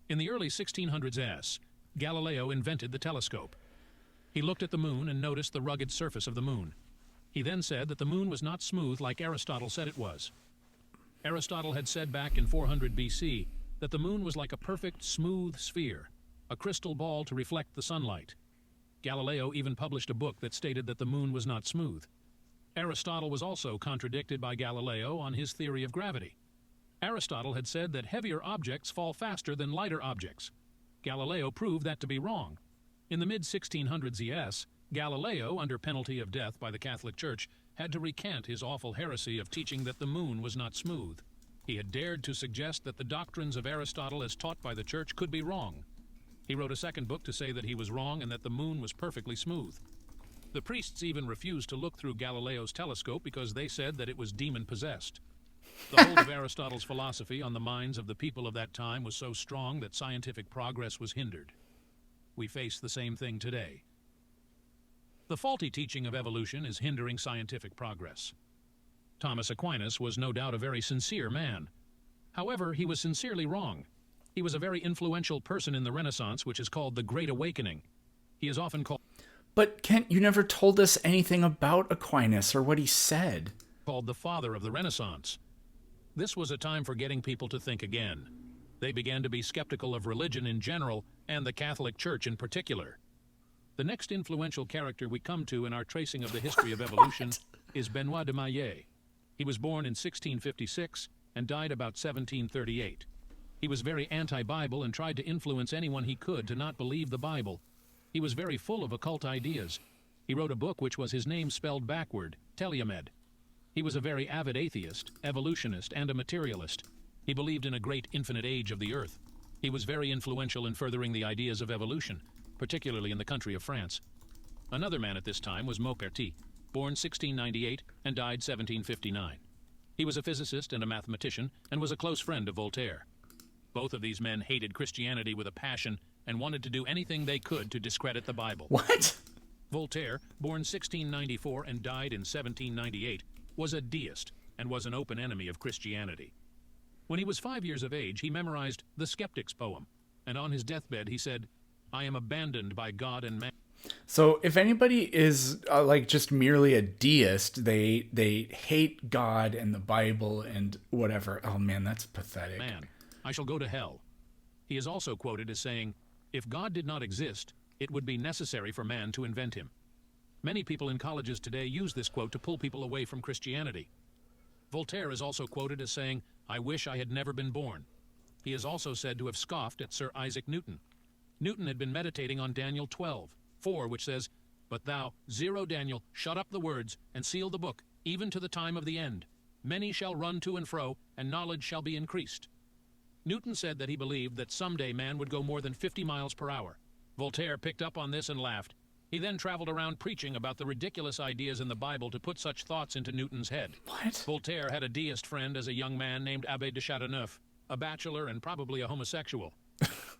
In the early 1600s, Galileo invented the telescope. He looked at the moon and noticed the rugged surface of the moon. He then said that the moon was not smooth like Aristotle said it was. Aristotle had said back in 400 BC that the moon was like a perfect smooth sphere, a crystal ball to reflect the sunlight. Galileo even published a book that stated that the moon was not smooth. Aristotle was also contradicted by Galileo on his theory of gravity. Aristotle had said that heavier objects fall faster than lighter objects. Galileo proved that to be wrong. In the mid-1600s ES, Galileo, under penalty of death by the Catholic Church, had to recant his awful heresy of teaching that the moon was not smooth. He had dared to suggest that the doctrines of Aristotle as taught by the Church could be wrong. He wrote a second book to say that he was wrong and that the moon was perfectly smooth. The priests even refused to look through Galileo's telescope because they said that it was demon-possessed. The hold of Aristotle's philosophy on the minds of the people of that time was so strong that scientific progress was hindered. We face the same thing today. The faulty teaching of evolution is hindering scientific progress. Thomas Aquinas was no doubt a very sincere man. However, he was sincerely wrong. He was a very influential person in the Renaissance, which is called the Great Awakening. He is often But Kent, you never told us anything about Aquinas or what he said. Called the father of the Renaissance. This was a time for getting people to think again. They began to be skeptical of religion in general and the Catholic Church in particular. The next influential character we come to in our tracing of the history of evolution is Benoit de Maillet. He was born in 1656 and died about 1738. He was very anti-Bible and tried to influence anyone he could to not believe the Bible. He was very full of occult ideas. He wrote a book which was his name spelled backward, Teleomed. He was a very avid atheist, evolutionist, and a materialist. He believed in a great infinite age of the earth. He was very influential in furthering the ideas of evolution, particularly in the country of France. Another man at this time was Maupertuis, born 1698 and died 1759. He was a physicist and a mathematician and was a close friend of Voltaire. Both of these men hated Christianity with a passion and wanted to do anything they could to discredit the Bible. What? Voltaire, born 1694 and died in 1798, was a deist and was an open enemy of Christianity. When he was 5 years of age, he memorized the Skeptic's poem, and on his deathbed he said, "I am abandoned by God and man." So if anybody is just merely a deist, they hate God and the Bible and whatever. Oh man, that's pathetic. Man, I shall go to hell. He is also quoted as saying, "If God did not exist, it would be necessary for man to invent him." Many people in colleges today use this quote to pull people away from Christianity. Voltaire is also quoted as saying, "I wish I had never been born." He is also said to have scoffed at Sir Isaac Newton. Newton had been meditating on Daniel 12:4, which says, "But thou, Daniel, shut up the words and seal the book, even to the time of the end. Many shall run to and fro, and knowledge shall be increased." Newton said that he believed that someday man would go more than 50 miles per hour. Voltaire picked up on this and laughed. He then traveled around preaching about the ridiculous ideas in the Bible to put such thoughts into Newton's head. What? Voltaire had a deist friend as a young man named Abbé de Chateauneuf, a bachelor and probably a homosexual.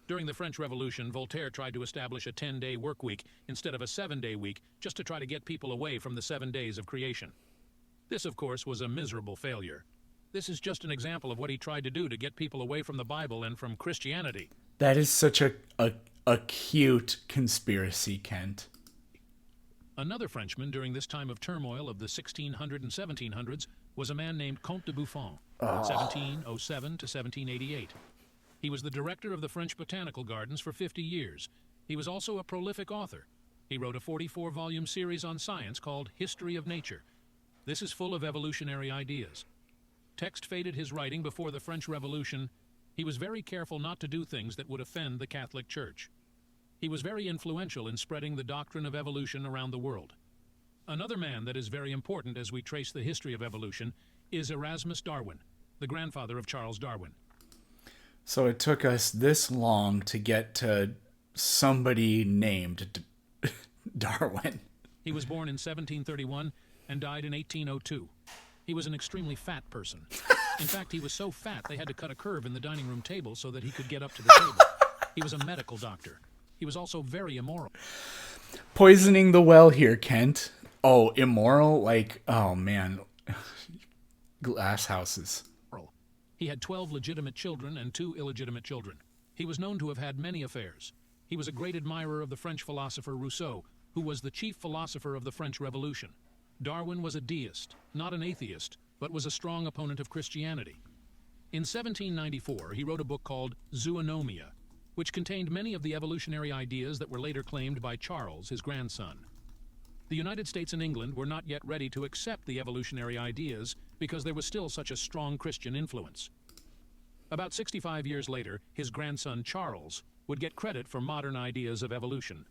During the French Revolution, Voltaire tried to establish a 10-day work week instead of a 7-day week just to try to get people away from the 7 days of creation. This, of course, was a miserable failure. This is just an example of what he tried to do to get people away from the Bible and from Christianity. That is such a cute conspiracy, Kent. Another Frenchman during this time of turmoil of the 1600s and 1700s was a man named Comte de Buffon, 1707 to 1788. He was the director of the French Botanical Gardens for 50 years. He was also a prolific author. He wrote a 44-volume series on science called History of Nature. This is full of evolutionary ideas. Text faded his writing before the French Revolution. He was very careful not to do things that would offend the Catholic Church. He was very influential in spreading the doctrine of evolution around the world. Another man that is very important as we trace the history of evolution is Erasmus Darwin, the grandfather of Charles Darwin. So it took us this long to get to somebody named Darwin. He was born in 1731 and died in 1802. He was an extremely fat person. In fact, he was so fat they had to cut a curve in the dining room table so that he could get up to the table. He was a medical doctor. He was also very immoral. Poisoning the well here, Kent. Oh, immoral? Like, oh man. Glass houses. He had 12 legitimate children and 2 illegitimate children. He was known to have had many affairs. He was a great admirer of the French philosopher Rousseau, who was the chief philosopher of the French Revolution. Darwin was a deist, not an atheist, but was a strong opponent of Christianity. In 1794, he wrote a book called Zoonomia, which contained many of the evolutionary ideas that were later claimed by Charles, his grandson. The United States and England were not yet ready to accept the evolutionary ideas because there was still such a strong Christian influence. About 65 years later, his grandson Charles would get credit for modern ideas of evolution.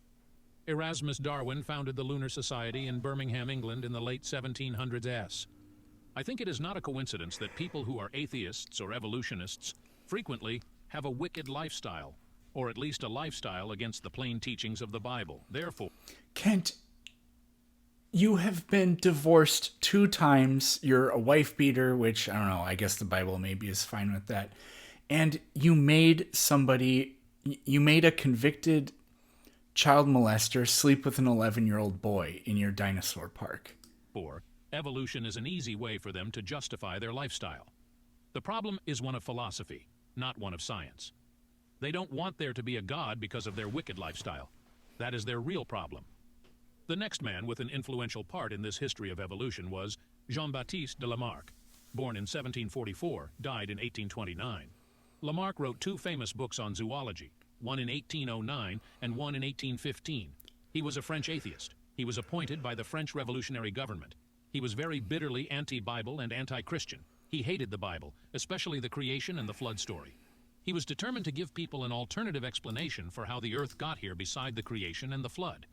Erasmus Darwin founded the Lunar Society in Birmingham, England in the late 1700s. I think it is not a coincidence that people who are atheists or evolutionists frequently have a wicked lifestyle, or at least a lifestyle against the plain teachings of the Bible. Therefore, Kent, you have been divorced 2 times. You're a wife beater, which, I don't know, I guess the Bible maybe is fine with that. And you made a convicted child molester sleep with an 11-year-old boy in your dinosaur park. evolution is an easy way for them to justify their lifestyle. The problem is one of philosophy, not one of science. They don't want there to be a God because of their wicked lifestyle. That is their real problem. The next man with an influential part in this history of evolution was Jean-Baptiste de Lamarck. Born in 1744, died in 1829. Lamarck wrote 2 famous books on zoology, one in 1809 and one in 1815. He was a French atheist. He was appointed by the French revolutionary government. He was very bitterly anti-Bible and anti-Christian. He hated the Bible, especially the creation and the flood story. He was determined to give people an alternative explanation for how the earth got here beside the creation and the flood.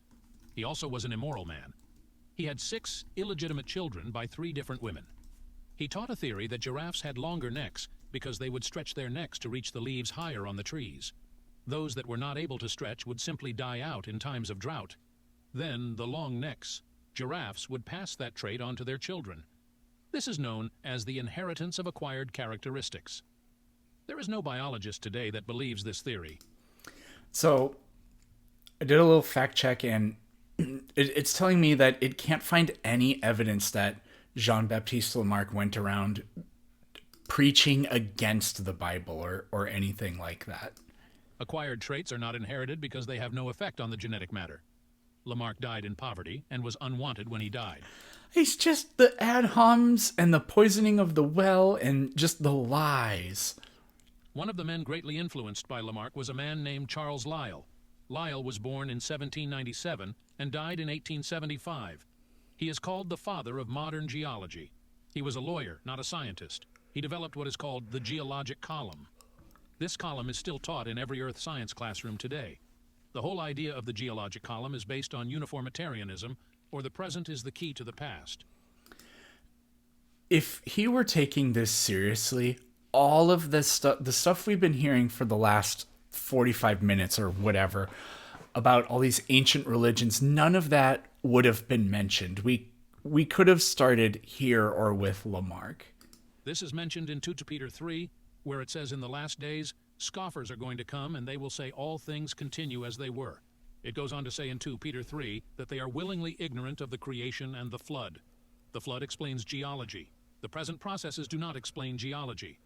He also was an immoral man. He had 6 illegitimate children by 3 different women. He taught a theory that giraffes had longer necks because they would stretch their necks to reach the leaves higher on the trees. Those that were not able to stretch would simply die out in times of drought. Then the long necks, giraffes, would pass that trait on to their children. This is known as the inheritance of acquired characteristics. There is no biologist today that believes this theory. So I did a little fact check, and it's telling me that it can't find any evidence that Jean-Baptiste Lamarck went around preaching against the Bible or anything like that. Acquired traits are not inherited because they have no effect on the genetic matter. Lamarck died in poverty and was unwanted when he died. It's just the ad homs and the poisoning of the well and just the lies. One of the men greatly influenced by Lamarck was a man named Charles Lyell. Lyell was born in 1797 and died in 1875. He is called the father of modern geology. He was a lawyer, not a scientist. He developed what is called the geologic column. This column is still taught in every earth science classroom today. The whole idea of the geologic column is based on uniformitarianism, or the present is the key to the past. If he were taking this seriously, all of this the stuff we've been hearing for the last 45 minutes or whatever about all these ancient religions, none of that would have been mentioned. We could have started here or with Lamarck. This is mentioned in 2 Peter 3, where it says, in the last days, scoffers are going to come, and they will say all things continue as they were. It goes on to say in 2 Peter 3 that they are willingly ignorant of the creation and the flood. The flood explains geology. The present processes do not explain geology.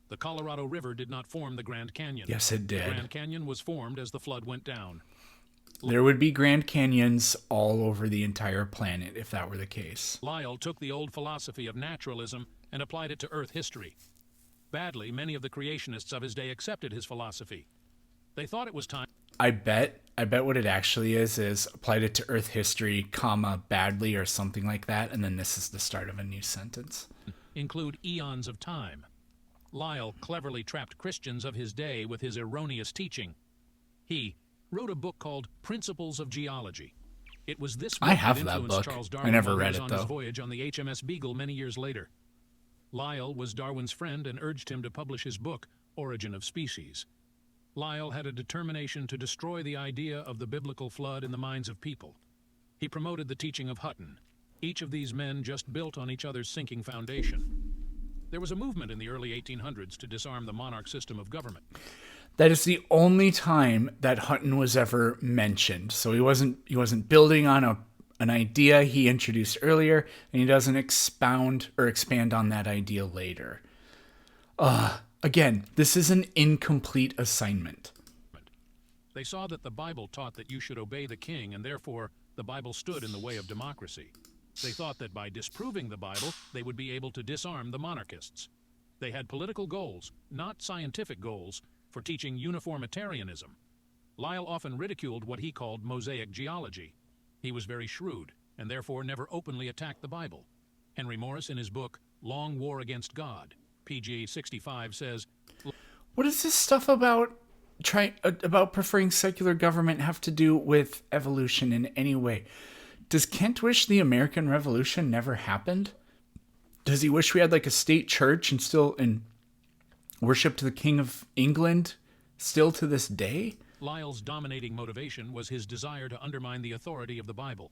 The Colorado River did not form the Grand Canyon. Yes, it did. The Grand Canyon was formed as the flood went down. There would be Grand Canyons all over the entire planet if that were the case. Lyell took the old philosophy of naturalism and applied it to Earth history. Badly, many of the creationists of his day accepted his philosophy. They thought it was time. I bet what it actually is applied it to Earth history, comma, badly or something like that, and then this is the start of a new sentence. Include eons of time. Lyell cleverly trapped Christians of his day with his erroneous teaching. He wrote a book called Principles of Geology. It was this book I have that that influenced book. Charles Darwin I never while he read was it, on though. his voyage on the HMS Beagle many years later. Lyell was Darwin's friend and urged him to publish his book, Origin of Species. Lyell had a determination to destroy the idea of the biblical flood in the minds of people. He promoted the teaching of Hutton. Each of these men just built on each other's sinking foundation. There was a movement in the early 1800s to disarm the monarch system of government. That is the only time that Hutton was ever mentioned. So he wasn't building on an idea he introduced earlier, and he doesn't expound or expand on that idea later. Again, this is an incomplete assignment. They saw that the Bible taught that you should obey the king, and therefore the Bible stood in the way of democracy. They thought that by disproving the Bible, they would be able to disarm the monarchists. They had political goals, not scientific goals, for teaching uniformitarianism. Lyell often ridiculed what he called Mosaic geology. He was very shrewd, and therefore never openly attacked the Bible. Henry Morris, in his book, Long War Against God, pg 65, says, What does this stuff about preferring secular government have to do with evolution in any way? Does Kent wish the American Revolution never happened? Does he wish we had like a state church and worshiped the King of England still to this day? Lyell's dominating motivation was his desire to undermine the authority of the Bible.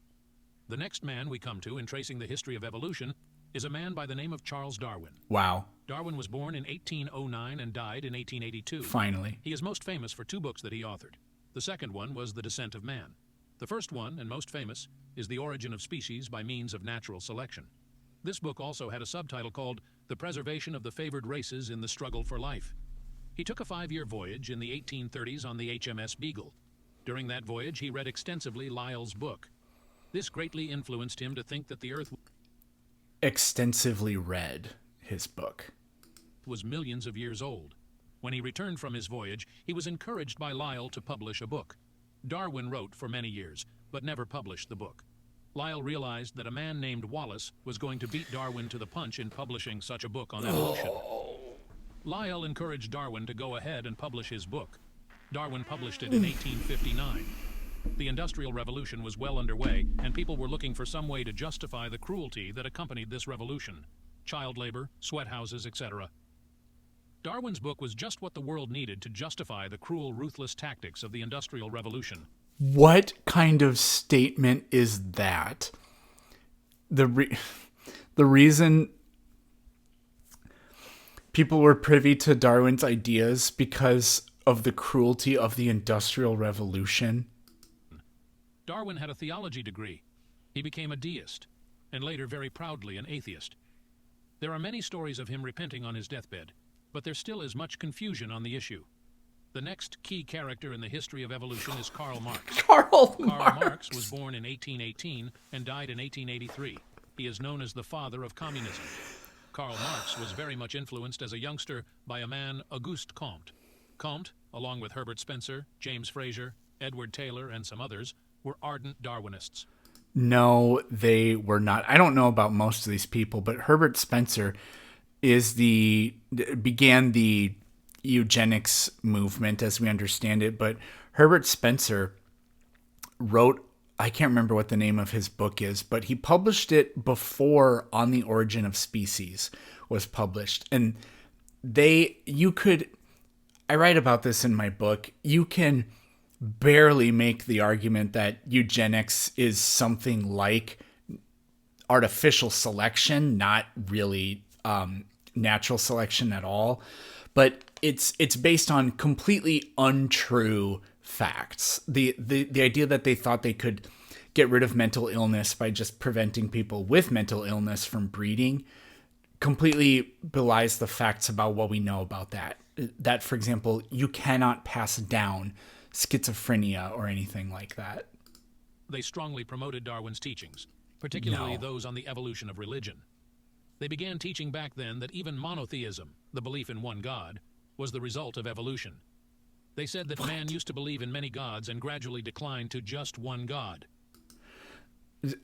The next man we come to in tracing the history of evolution is a man by the name of Charles Darwin. Wow. Darwin was born in 1809 and died in 1882. Finally. He is most famous for 2 books that he authored. The second one was The Descent of Man. The first one, and most famous, is The Origin of Species by Means of Natural Selection. This book also had a subtitle called The Preservation of the Favored Races in the Struggle for Life. He took a 5-year voyage in the 1830s on the HMS Beagle. During that voyage, he read extensively Lyell's book. This greatly influenced him to think that the Earth Extensively read his book. Was millions of years old. When he returned from his voyage, he was encouraged by Lyell to publish a book. Darwin wrote for many years, but never published the book. Lyell realized that a man named Wallace was going to beat Darwin to the punch in publishing such a book on evolution. Lyell encouraged Darwin to go ahead and publish his book. Darwin published it in 1859. The Industrial Revolution was well underway, and people were looking for some way to justify the cruelty that accompanied this revolution. Child labor, sweat houses, etc. Darwin's book was just what the world needed to justify the cruel, ruthless tactics of the Industrial Revolution. What kind of statement is that? The reason people were privy to Darwin's ideas because of the cruelty of the Industrial Revolution. Darwin had a theology degree. He became a deist, and later very proudly an atheist. There are many stories of him repenting on his deathbed, but there still is much confusion on the issue. The next key character in the history of evolution is Karl Marx. Karl Marx was born in 1818 and died in 1883. He is known as the father of communism. Karl Marx was very much influenced as a youngster by a man, Auguste Comte. Comte, along with Herbert Spencer, James Fraser, Edward Taylor, and some others, were ardent Darwinists. No, they were not. I don't know about most of these people, but Herbert Spencer began the eugenics movement as we understand it. But Herbert Spencer wrote, I can't remember what the name of his book is, but he published it before On the Origin of Species was published. And I write about this in my book, you can barely make the argument that eugenics is something like artificial selection, not really natural selection at all. But it's based on completely untrue facts. The idea that they thought they could get rid of mental illness by just preventing people with mental illness from breeding completely belies the facts about what we know about that. That, for example, you cannot pass down schizophrenia or anything like that. They strongly promoted Darwin's teachings, particularly those on the evolution of religion. They began teaching back then that even monotheism, the belief in one God, was the result of evolution. They said that man used to believe in many gods and gradually declined to just one God.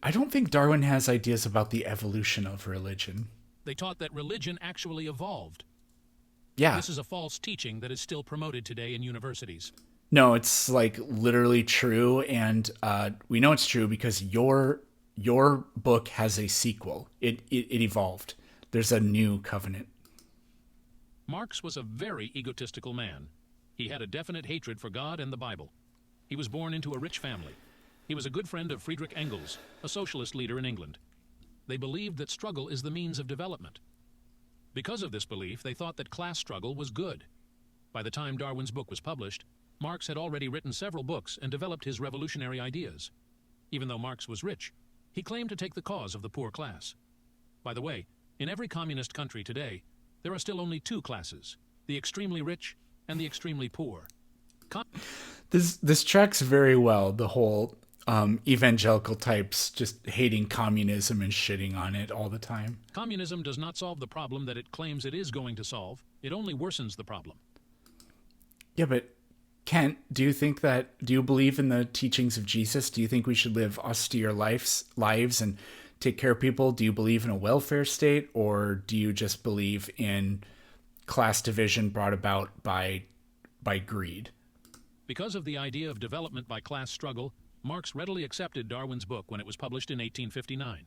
I don't think Darwin has ideas about the evolution of religion. They taught that religion actually evolved. Yeah. This is a false teaching that is still promoted today in universities. No, it's like literally true, and we know it's true because your book has a sequel. It evolved. There's a new covenant. Marx was a very egotistical man. He had a definite hatred for God and the Bible. He was born into a rich family. He was a good friend of Friedrich Engels, a socialist leader in England. They believed that struggle is the means of development. Because of this belief, they thought that class struggle was good. By the time Darwin's book was published, Marx had already written several books and developed his revolutionary ideas. Even though Marx was rich, he claimed to take the cause of the poor class. By the way, in every communist country today, there are still only two classes, the extremely rich and the extremely poor. This tracks very well the whole evangelical types just hating communism and shitting on it all the time. Communism does not solve the problem that it claims it is going to solve. It only worsens the problem. Yeah, but Kent, do you believe in the teachings of Jesus? Do you think we should live austere lives and take care of people? Do you believe in a welfare state, or do you just believe in class division brought about by greed? Because of the idea of development by class struggle, Marx readily accepted Darwin's book when it was published in 1859.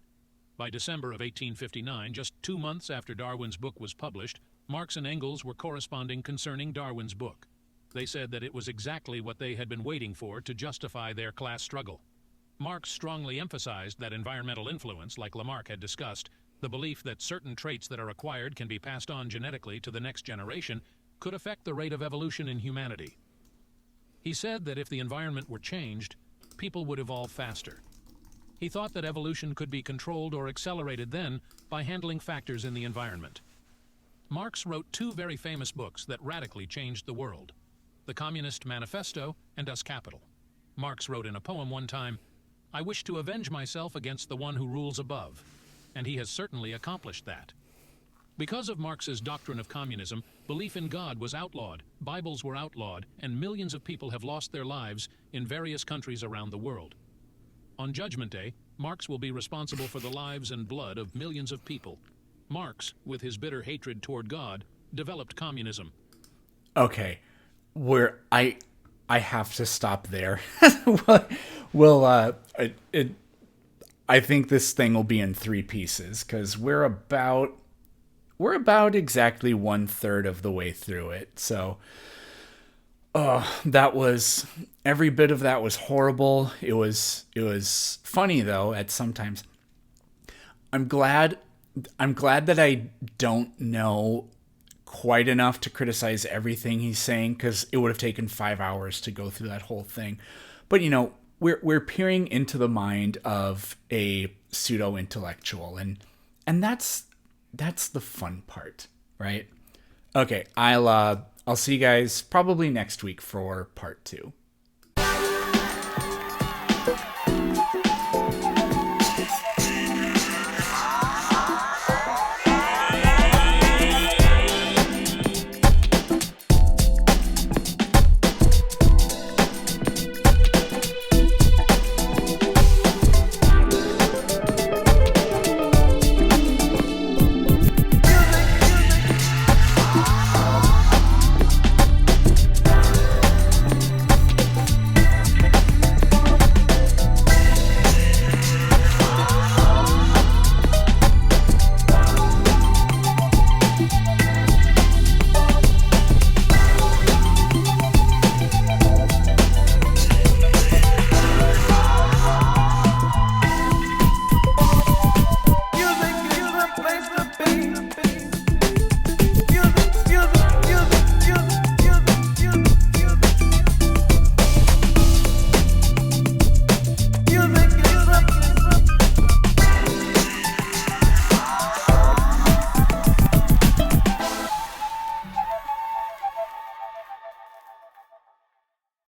By December of 1859, just 2 months after Darwin's book was published, Marx and Engels were corresponding concerning Darwin's book. They said that it was exactly what they had been waiting for to justify their class struggle. Marx strongly emphasized that environmental influence, like Lamarck had discussed, the belief that certain traits that are acquired can be passed on genetically to the next generation, could affect the rate of evolution in humanity. He said that if the environment were changed, people would evolve faster. He thought that evolution could be controlled or accelerated then by handling factors in the environment. Marx wrote 2 very famous books that radically changed the world: The Communist Manifesto and Das Kapital. Marx wrote in a poem one time, "I wish to avenge myself against the one who rules above," and he has certainly accomplished that. Because of Marx's doctrine of communism, belief in God was outlawed, Bibles were outlawed, and millions of people have lost their lives in various countries around the world. On Judgment Day, Marx will be responsible for the lives and blood of millions of people. Marx, with his bitter hatred toward God, developed communism. Okay, I have to stop there. I think this thing will be in 3 pieces because we're about exactly 1/3 of the way through it. So, every bit of that was horrible. It was funny though at sometimes. I'm glad that I don't know quite enough to criticize everything he's saying, because it would have taken 5 hours to go through that whole thing. But we're peering into the mind of a pseudo intellectual, and that's the fun part, right? Okay, I'll see you guys probably next week for part 2.